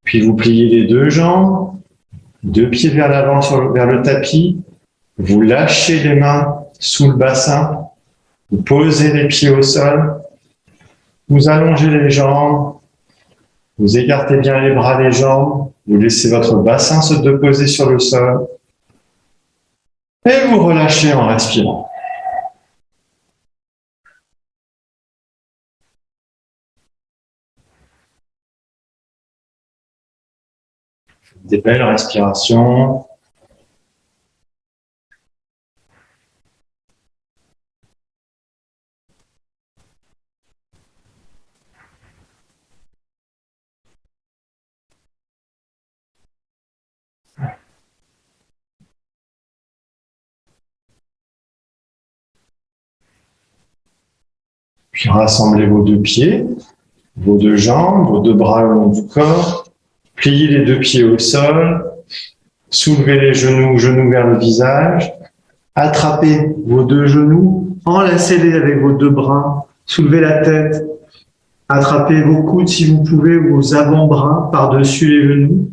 Puis vous pliez les deux jambes, deux pieds vers l'avant vers le tapis. Vous lâchez les mains sous le bassin. Vous posez les pieds au sol. Vous allongez les jambes. Vous écartez bien les bras, les jambes. Vous laissez votre bassin se déposer sur le sol. Et vous relâchez en respirant. Des belles respirations. Puis rassemblez vos deux pieds, vos deux jambes, vos deux bras le long du corps. Pliez les deux pieds au sol. Soulevez les genoux, genoux vers le visage. Attrapez vos deux genoux, enlacez-les avec vos deux bras. Soulevez la tête. Attrapez vos coudes si vous pouvez, vos avant-bras par-dessus les genoux.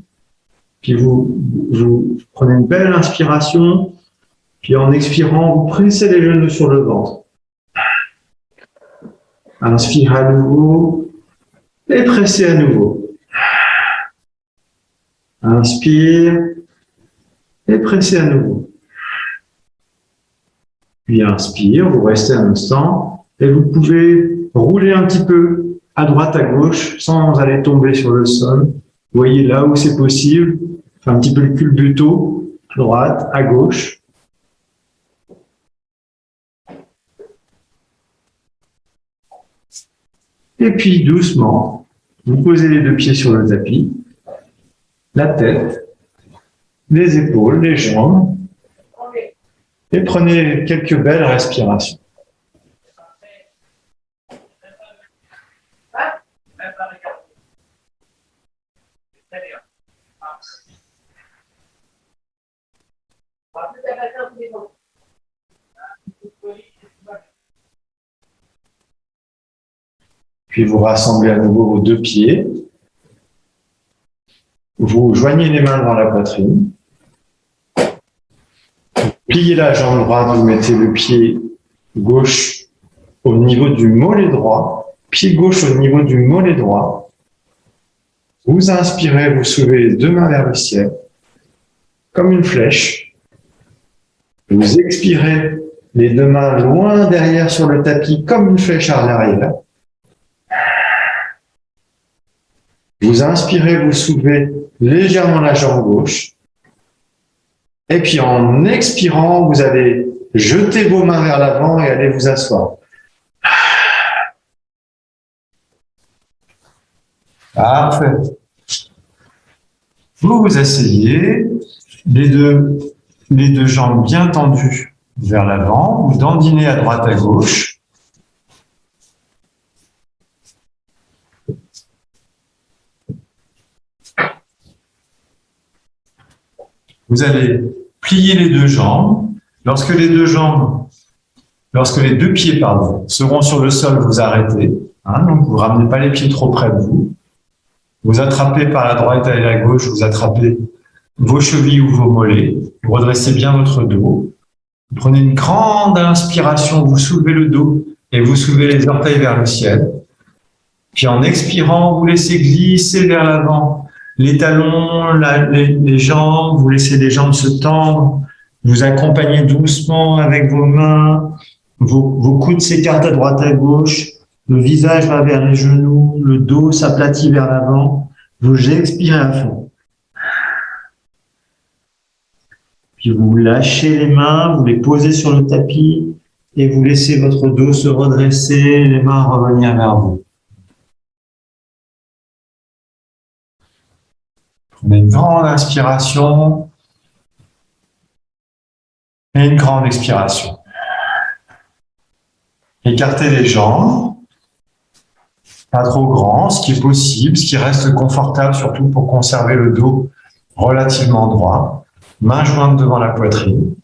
Puis vous prenez une belle inspiration. Puis en expirant, vous pressez les genoux sur le ventre. Inspire à nouveau et pressez à nouveau. Inspire et pressez à nouveau. Puis inspire, vous restez un instant et vous pouvez rouler un petit peu à droite, à gauche sans aller tomber sur le sol. Vous voyez là où c'est possible, un petit peu le culbuto, à droite, à gauche. Et puis doucement, vous posez les deux pieds sur le tapis, la tête, les épaules, les jambes, et prenez quelques belles respirations. Puis vous rassemblez à nouveau vos deux pieds. Vous joignez les mains devant la poitrine. Pliez la jambe droite, vous mettez le pied gauche au niveau du mollet droit, pied gauche au niveau du mollet droit. Vous inspirez, vous soulevez les deux mains vers le ciel, comme une flèche. Vous expirez, les deux mains loin derrière sur le tapis, comme une flèche à l'arrière. Vous inspirez, vous soulevez légèrement la jambe gauche. Et puis en expirant, vous allez jeter vos mains vers l'avant et aller vous asseoir. Parfait. Vous vous asseyez, les deux jambes bien tendues vers l'avant, vous dandinez à droite à gauche. Vous allez plier les deux jambes. Lorsque les deux pieds seront sur le sol, vous arrêtez. Donc vous ne ramenez pas les pieds trop près de vous. Vous attrapez par la droite et la gauche, vous attrapez vos chevilles ou vos mollets. Vous redressez bien votre dos. Vous prenez une grande inspiration, vous soulevez le dos et vous soulevez les orteils vers le ciel. Puis en expirant, vous laissez glisser vers l'avant les talons, les jambes, vous laissez les jambes se tendre, vous accompagnez doucement avec vos mains, vos coudes s'écartent à droite à gauche, le visage va vers les genoux, le dos s'aplatit vers l'avant, vous expirez à fond. Puis vous lâchez les mains, vous les posez sur le tapis et vous laissez votre dos se redresser, les mains revenir vers vous. Prenez une grande inspiration et une grande expiration. Écartez les jambes, pas trop grand, ce qui est possible, ce qui reste confortable, surtout pour conserver le dos relativement droit. Mains jointes devant la poitrine.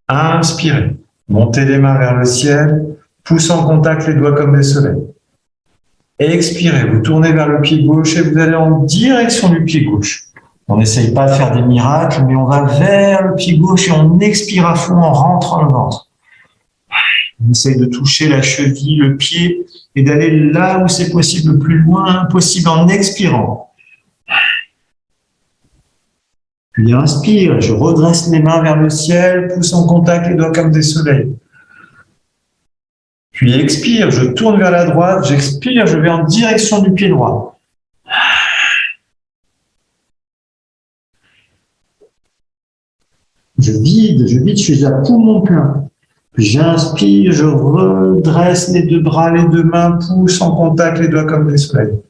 Inspirez, montez les mains vers le ciel, pouce en contact les doigts comme des soleils. Expirez, vous tournez vers le pied gauche et vous allez en direction du pied gauche. On n'essaye pas de faire des miracles, mais on va vers le pied gauche et on expire à fond en rentrant le ventre. On essaye de toucher la cheville, le pied et d'aller là où c'est possible, le plus loin possible en expirant. Puis inspire, je redresse les mains vers le ciel, pouce en contact les doigts comme des soleils. Puis expire, je tourne vers la droite, j'expire, je vais en direction du pied droit. Je vide, je suis à poumon plein. Puis j'inspire, je redresse les deux bras, les deux mains, pouce en contact les doigts comme des soleils.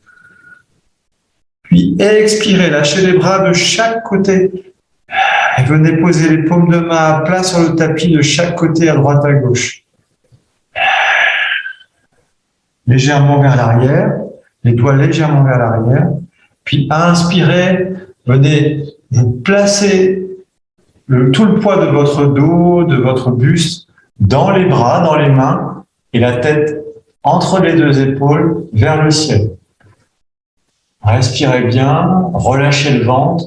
Puis expirez, lâchez les bras de chaque côté. Et venez poser les paumes de main à plat sur le tapis de chaque côté, à droite à gauche. Légèrement vers l'arrière, les doigts légèrement vers l'arrière. Puis inspirez, venez vous placer tout le poids de votre dos, de votre buste, dans les bras, dans les mains, et la tête entre les deux épaules vers le ciel. Respirez bien, relâchez le ventre.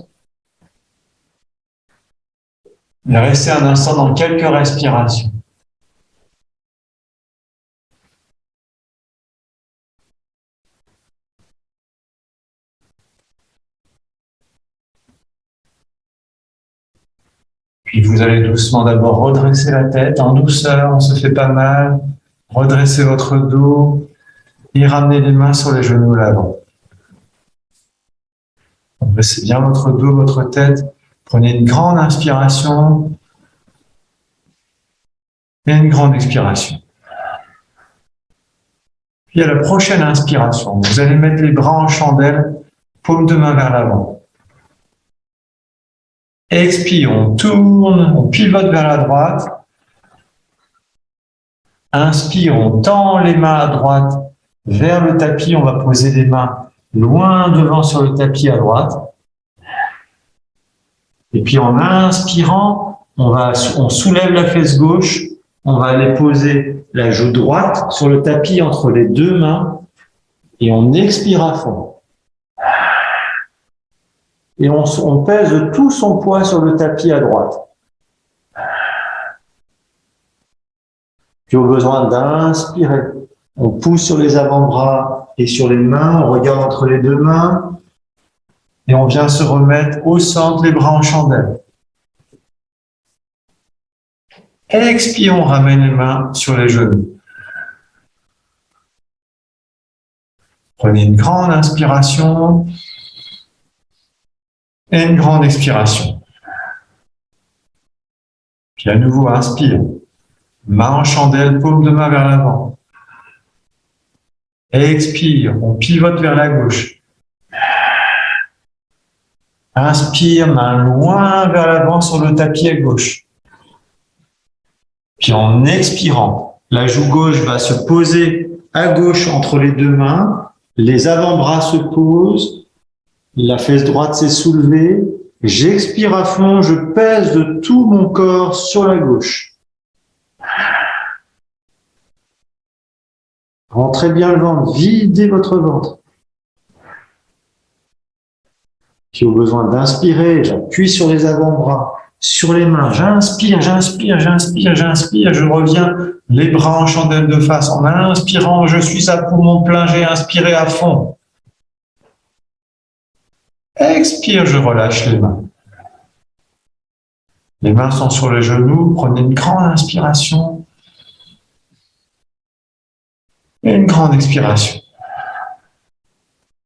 Et restez un instant dans quelques respirations. Puis vous allez doucement d'abord redresser la tête, en douceur, on se fait pas mal. Redressez votre dos et ramenez les mains sur les genoux à l'avant. Redressez bien votre dos, votre tête. Prenez une grande inspiration et une grande expiration. Puis à la prochaine inspiration, vous allez mettre les bras en chandelle, paume de main vers l'avant. Expire, on tourne, on pivote vers la droite. Inspire, on tend les mains à droite vers le tapis. On va poser les mains loin devant sur le tapis à droite. Et puis en inspirant, on soulève la fesse gauche. On va aller poser la joue droite sur le tapis entre les deux mains. Et on expire à fond. Et on pèse tout son poids sur le tapis à droite. Puis au besoin d'inspirer, on pousse sur les avant-bras et sur les mains, on regarde entre les deux mains et on vient se remettre au centre, les bras en chandelle. Expire, on ramène les mains sur les genoux. Prenez une grande inspiration et une grande expiration. Puis à nouveau, inspire. Main en chandelle, paume de main vers l'avant. Expire, on pivote vers la gauche. Inspire, main loin vers l'avant sur le tapis à gauche. Puis en expirant, la joue gauche va se poser à gauche entre les deux mains. Les avant-bras se posent. La fesse droite s'est soulevée. J'expire à fond, je pèse de tout mon corps sur la gauche. Rentrez bien le ventre, videz votre ventre. Puis au besoin d'inspirer, j'appuie sur les avant-bras, sur les mains. J'inspire, j'inspire, j'inspire, j'inspire. Je reviens les bras en chandelle de face. En inspirant, je suis à poumon plein, j'ai inspiré à fond. Expire, je relâche les mains. Les mains sont sur les genoux. Prenez une grande inspiration. Et une grande expiration.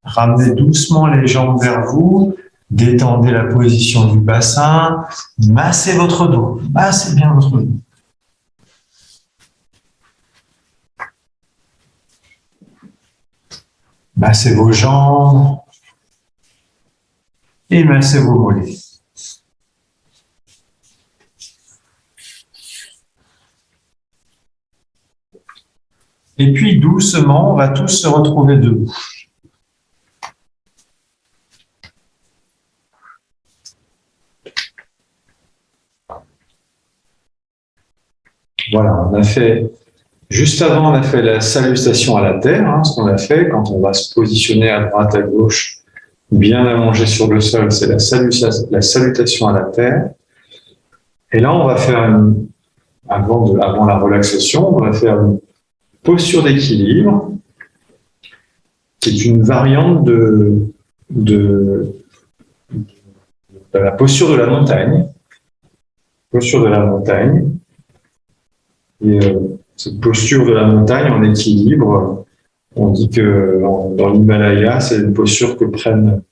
Ramenez doucement les jambes vers vous. Détendez la position du bassin. Massez votre dos. Massez bien votre dos. Massez vos jambes. Et massez vos mollets. Et puis doucement, on va tous se retrouver debout. Voilà, on a fait, juste avant, on a fait la salutation à la terre, ce qu'on a fait quand on va se positionner à droite, à gauche, bien allongé sur le sol, c'est la salutation à la terre. Et là, on va faire, avant la relaxation, on va faire une posture d'équilibre, qui est une variante de la posture de la montagne. Posture de la montagne. Et cette posture de la montagne en équilibre, on dit que dans l'Himalaya, c'est une posture que prennent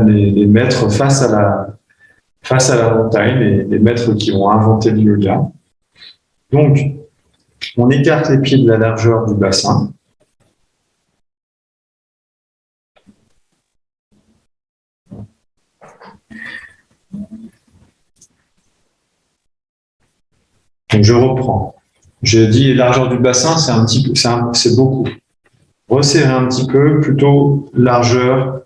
les maîtres face à la montagne, les maîtres qui ont inventé le yoga. Donc, on écarte les pieds de la largeur du bassin. Donc, je reprends. J'ai dit largeur du bassin, c'est beaucoup. Resserrez un petit peu, plutôt largeur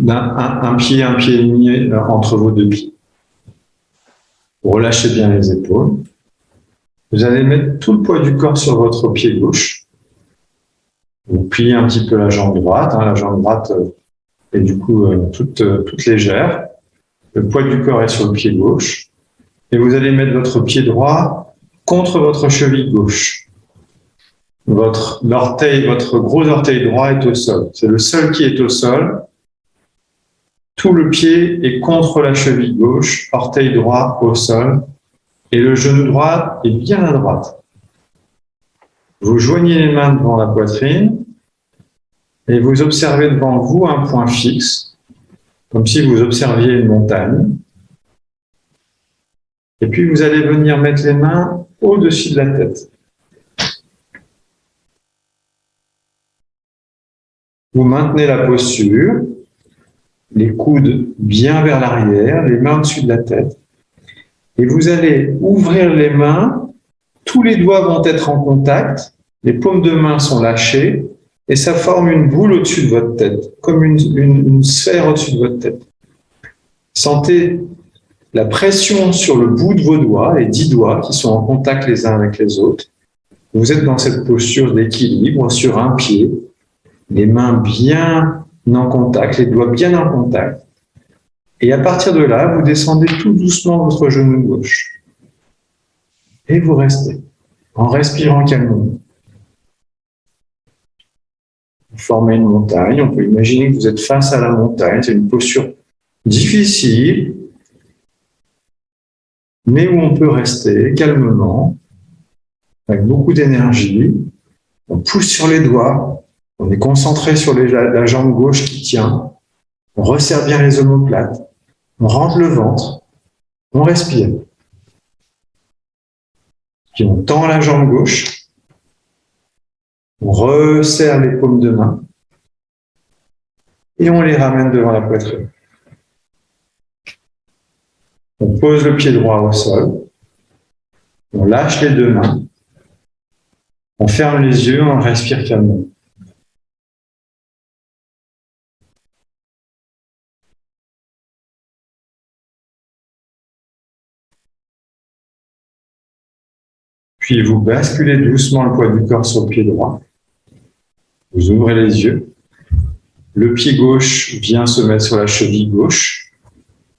un pied et demi entre vos deux pieds. Relâchez bien les épaules. Vous allez mettre tout le poids du corps sur votre pied gauche. Vous pliez un petit peu la jambe droite. La jambe droite est du coup toute légère. Le poids du corps est sur le pied gauche. Et vous allez mettre votre pied droit contre votre cheville gauche. Votre gros orteil droit est au sol. C'est le seul qui est au sol. Tout le pied est contre la cheville gauche, orteil droit au sol. Et le genou droit est bien à droite. Vous joignez les mains devant la poitrine et vous observez devant vous un point fixe, comme si vous observiez une montagne. Et puis vous allez venir mettre les mains au-dessus de la tête. Vous maintenez la posture, les coudes bien vers l'arrière, les mains au-dessus de la tête. Et vous allez ouvrir les mains, tous les doigts vont être en contact, les paumes de main sont lâchées, et ça forme une boule au-dessus de votre tête, comme une sphère au-dessus de votre tête. Sentez la pression sur le bout de vos doigts, les 10 doigts qui sont en contact les uns avec les autres. Vous êtes dans cette posture d'équilibre sur un pied, les mains bien en contact, les doigts bien en contact. Et à partir de là, vous descendez tout doucement votre genou gauche. Et vous restez, en respirant calmement. Vous formez une montagne, on peut imaginer que vous êtes face à la montagne, c'est une posture difficile, mais où on peut rester calmement, avec beaucoup d'énergie. On pousse sur les doigts, on est concentré sur la jambe gauche qui tient, on resserre bien les omoplates, on rentre le ventre, on respire. Puis on tend la jambe gauche, on resserre les paumes de main et on les ramène devant la poitrine. On pose le pied droit au sol, on lâche les deux mains, on ferme les yeux, on respire calmement. Puis vous basculez doucement le poids du corps sur le pied droit. Vous ouvrez les yeux. Le pied gauche vient se mettre sur la cheville gauche.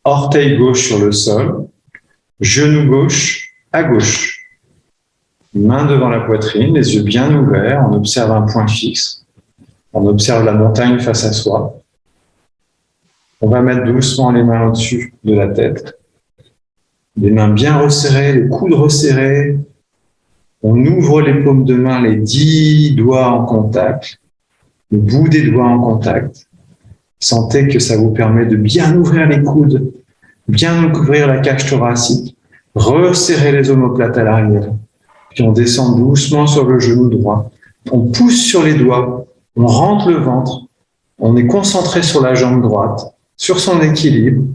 Orteil gauche sur le sol. Genou gauche à gauche. Main devant la poitrine, les yeux bien ouverts. On observe un point fixe. On observe la montagne face à soi. On va mettre doucement les mains au-dessus de la tête. Les mains bien resserrées, les coudes resserrés. On ouvre les paumes de main, les 10 doigts en contact, le bout des doigts en contact. Sentez que ça vous permet de bien ouvrir les coudes, bien ouvrir la cage thoracique, resserrer les omoplates à l'arrière. Puis on descend doucement sur le genou droit. On pousse sur les doigts, on rentre le ventre, on est concentré sur la jambe droite, sur son équilibre.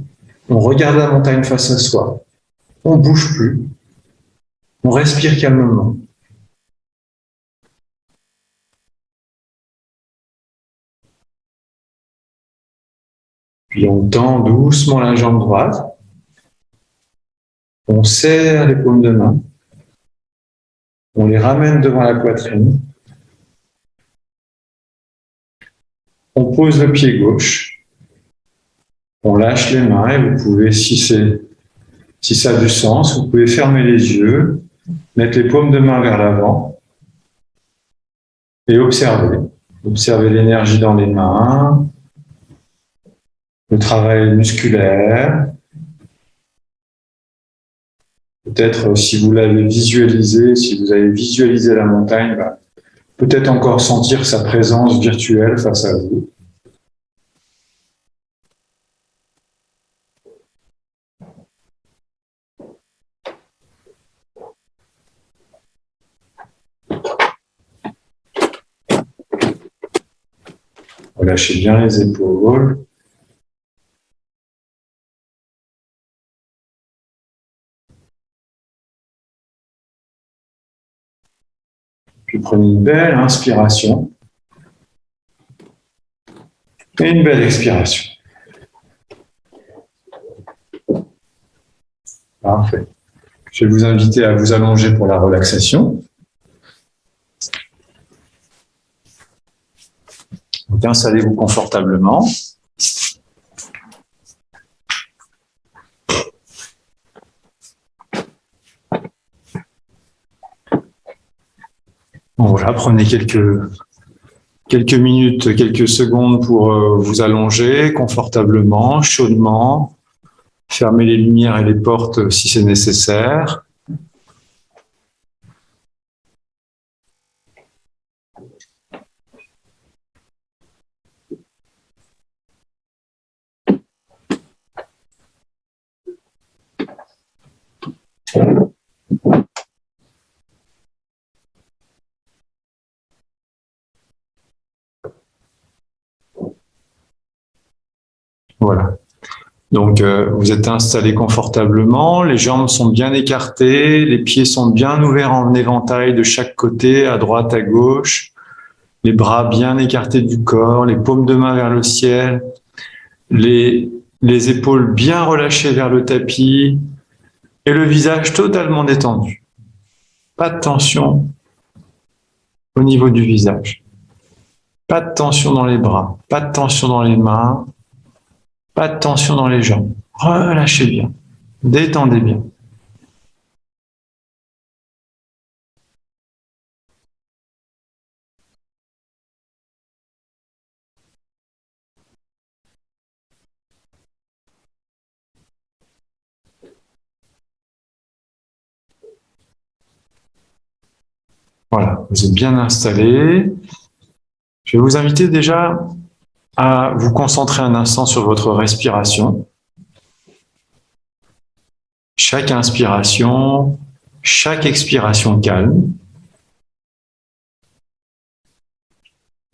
On regarde la montagne face à soi. On ne bouge plus. On respire calmement. Puis on tend doucement la jambe droite. On serre les paumes de main. On les ramène devant la poitrine. On pose le pied gauche. On lâche les mains et vous pouvez, si ça a du sens, vous pouvez fermer les yeux, mettre les paumes de main vers l'avant et observer. Observez l'énergie dans les mains, le travail musculaire. Peut-être si vous l'avez visualisé, si vous avez visualisé la montagne, peut-être encore sentir sa présence virtuelle face à vous. Relâchez bien les épaules. Puis prenez une belle inspiration et une belle expiration. Parfait. Je vais vous inviter à vous allonger pour la relaxation. Donc installez-vous confortablement. Bon, voilà, prenez quelques minutes, quelques secondes pour vous allonger confortablement, chaudement. Fermez les lumières et les portes si c'est nécessaire. Voilà. Donc, vous êtes installé confortablement, les jambes sont bien écartées, les pieds sont bien ouverts en éventail de chaque côté, à droite, à gauche, les bras bien écartés du corps, les paumes de main vers le ciel, les épaules bien relâchées vers le tapis et le visage totalement détendu. Pas de tension au niveau du visage. Pas de tension dans les bras, pas de tension dans les mains, pas de tension dans les jambes. Relâchez bien, détendez bien. Voilà, vous êtes bien installé. Je vais vous inviter déjà à vous concentrer un instant sur votre respiration. Chaque inspiration, chaque expiration calme.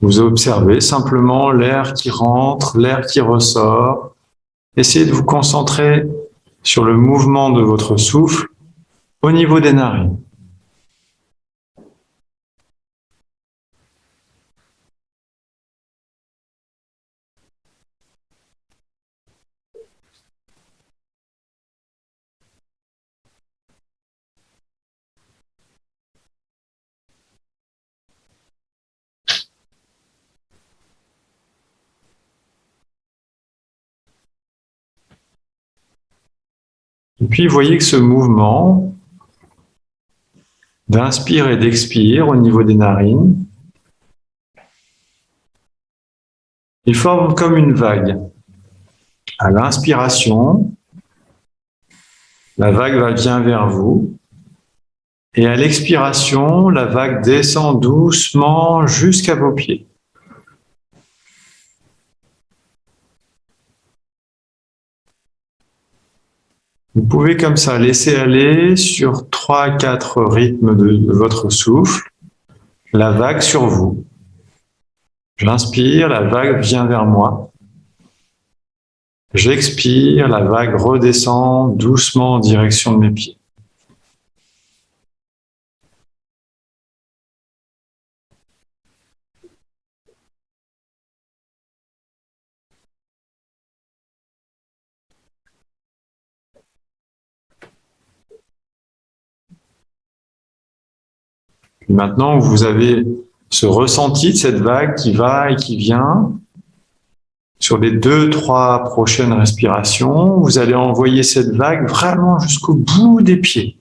Vous observez simplement l'air qui rentre, l'air qui ressort. Essayez de vous concentrer sur le mouvement de votre souffle au niveau des narines. Et puis, voyez que ce mouvement d'inspire et d'expire au niveau des narines, il forme comme une vague. À l'inspiration, la vague vient vers vous. Et à l'expiration, la vague descend doucement jusqu'à vos pieds. Vous pouvez comme ça laisser aller sur 3-4 rythmes de votre souffle, la vague sur vous. J'inspire, la vague vient vers moi. J'expire, la vague redescend doucement en direction de mes pieds. Puis maintenant, vous avez ce ressenti de cette vague qui va et qui vient. Sur les 2-3 prochaines respirations, vous allez envoyer cette vague vraiment jusqu'au bout des pieds,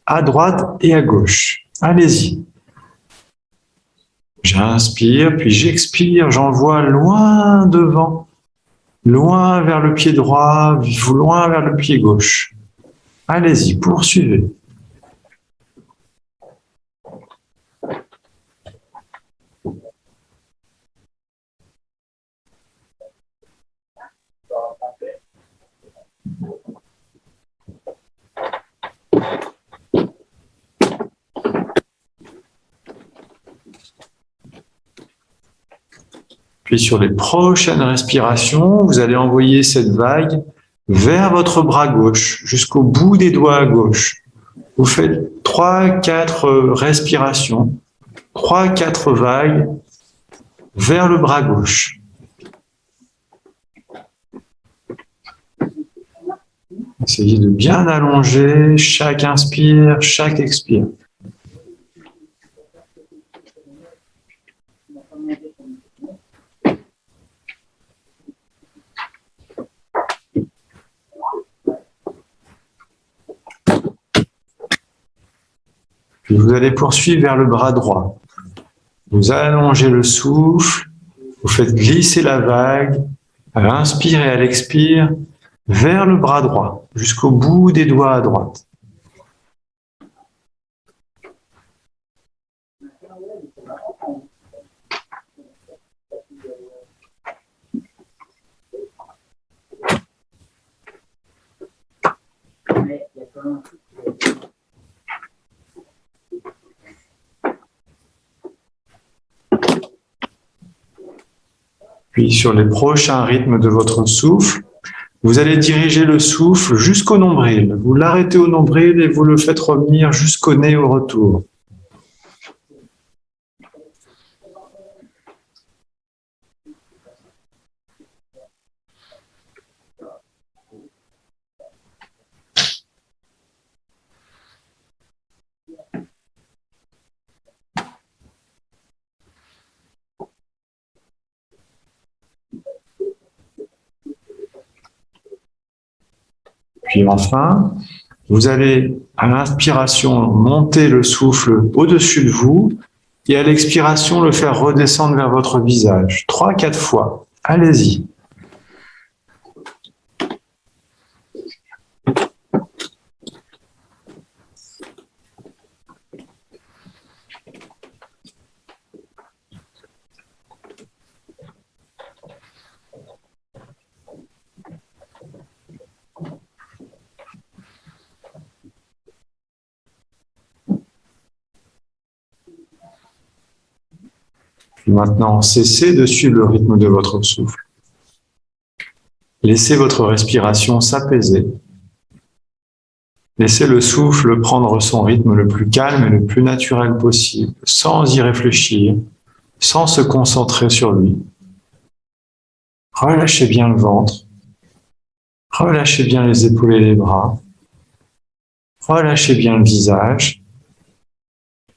à droite et à gauche. Allez-y. J'inspire, puis j'expire, j'envoie loin devant, loin vers le pied droit, loin vers le pied gauche. Allez-y, poursuivez. Puis sur les prochaines respirations, vous allez envoyer cette vague vers votre bras gauche, jusqu'au bout des doigts à gauche. Vous faites 3-4 respirations, 3-4 vagues vers le bras gauche. Essayez de bien allonger chaque inspire, chaque expire. Puis vous allez poursuivre vers le bras droit. Vous allongez le souffle, vous faites glisser la vague à l'inspire et à l'expire vers le bras droit, jusqu'au bout des doigts à droite. Puis sur les prochains rythmes de votre souffle, vous allez diriger le souffle jusqu'au nombril. Vous l'arrêtez au nombril et vous le faites revenir jusqu'au nez au retour. Puis enfin, vous allez, à l'inspiration, monter le souffle au-dessus de vous et à l'expiration, le faire redescendre vers votre visage. 3-4 fois. Allez-y. Puis maintenant, cessez de suivre le rythme de votre souffle. Laissez votre respiration s'apaiser. Laissez le souffle prendre son rythme le plus calme et le plus naturel possible, sans y réfléchir, sans se concentrer sur lui. Relâchez bien le ventre. Relâchez bien les épaules et les bras. Relâchez bien le visage.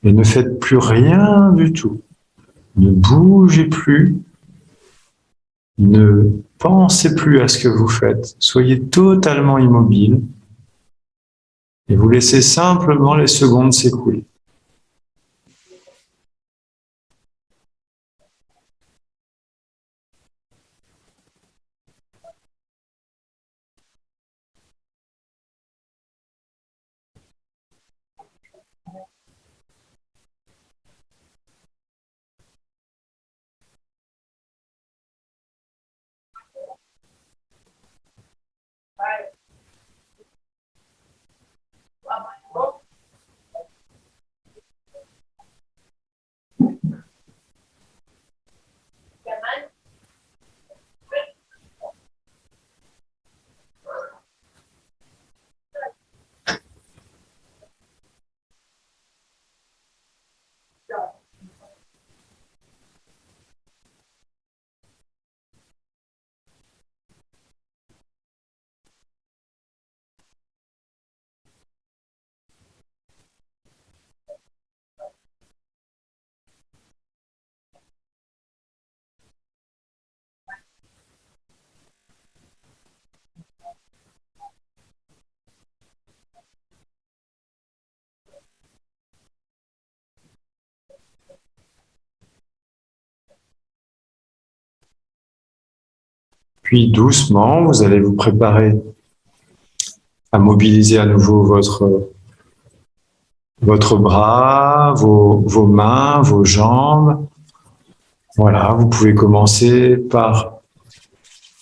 Et ne faites plus rien du tout. Ne bougez plus. Ne pensez plus à ce que vous faites. Soyez totalement immobile. Et vous laissez simplement les secondes s'écouler. Puis doucement, vous allez vous préparer à mobiliser à nouveau votre bras, vos mains, vos jambes. Voilà, vous pouvez commencer par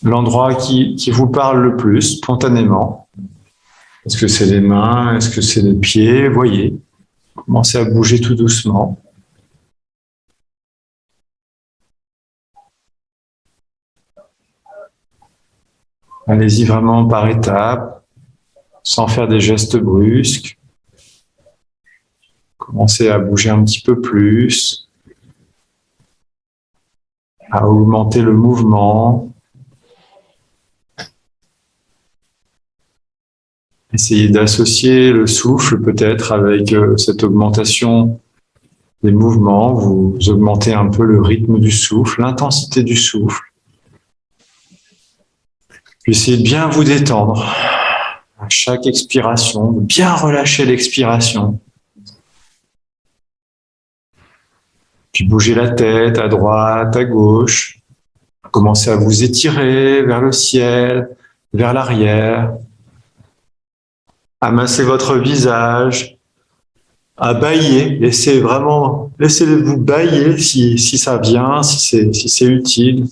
l'endroit qui vous parle le plus, spontanément. Est-ce que c'est les mains? Est-ce que c'est les pieds? Voyez, commencez à bouger tout doucement. Allez-y vraiment par étapes, sans faire des gestes brusques. Commencez à bouger un petit peu plus, à augmenter le mouvement. Essayez d'associer le souffle peut-être avec cette augmentation des mouvements. Vous augmentez un peu le rythme du souffle, l'intensité du souffle. Puis essayez de bien vous détendre à chaque expiration, de bien relâcher l'expiration. Puis bougez la tête à droite, à gauche. Commencez à vous étirer vers le ciel, vers l'arrière. Amassez votre visage, à bâiller. Laissez-vous bâiller si ça vient, si c'est utile.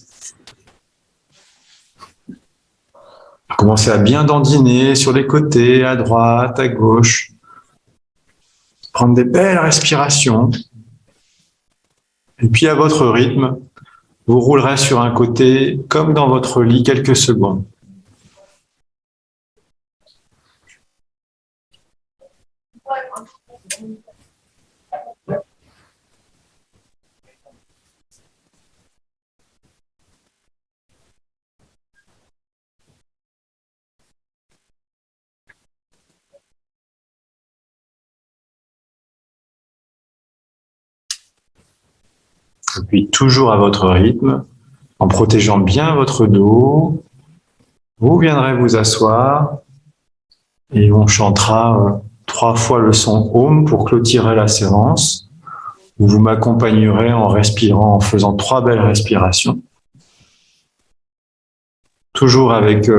Commencez à bien dandiner sur les côtés, à droite, à gauche. Prendre des belles respirations. Et puis à votre rythme, vous roulerez sur un côté comme dans votre lit quelques secondes. Et puis toujours à votre rythme, en protégeant bien votre dos, vous viendrez vous asseoir et on chantera 3 fois le son Om pour clôturer la séance. Vous m'accompagnerez en respirant, en faisant 3 belles respirations. Toujours avec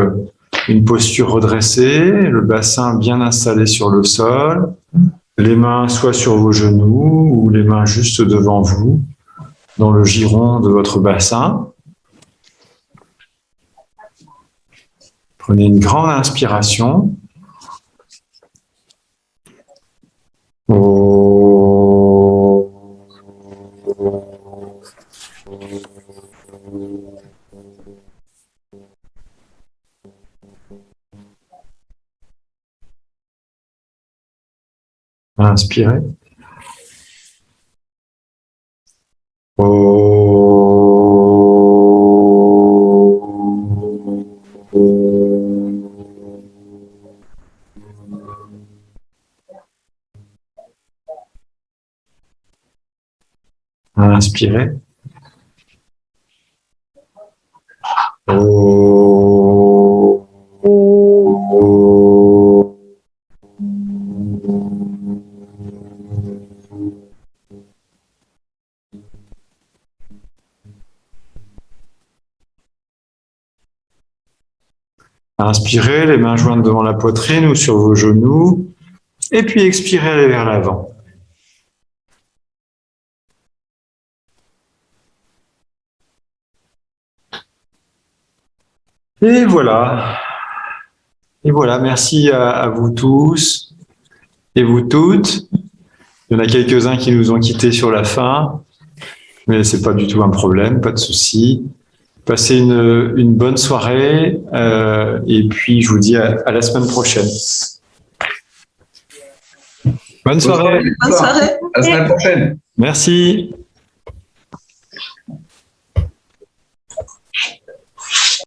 une posture redressée, le bassin bien installé sur le sol, les mains soit sur vos genoux ou les mains juste devant vous, dans le giron de votre bassin. Prenez une grande inspiration. Inspirez. Inspirez. Inspirez, les mains jointes devant la poitrine ou sur vos genoux. Et puis expirez, allez vers l'avant. Et voilà. Et voilà, merci à vous tous et vous toutes. Il y en a quelques-uns qui nous ont quittés sur la fin, mais c'est pas du tout un problème, pas de souci. Passez une bonne soirée et puis je vous dis à la semaine prochaine. Bonne soirée. Bonne soirée. À la semaine prochaine. Merci.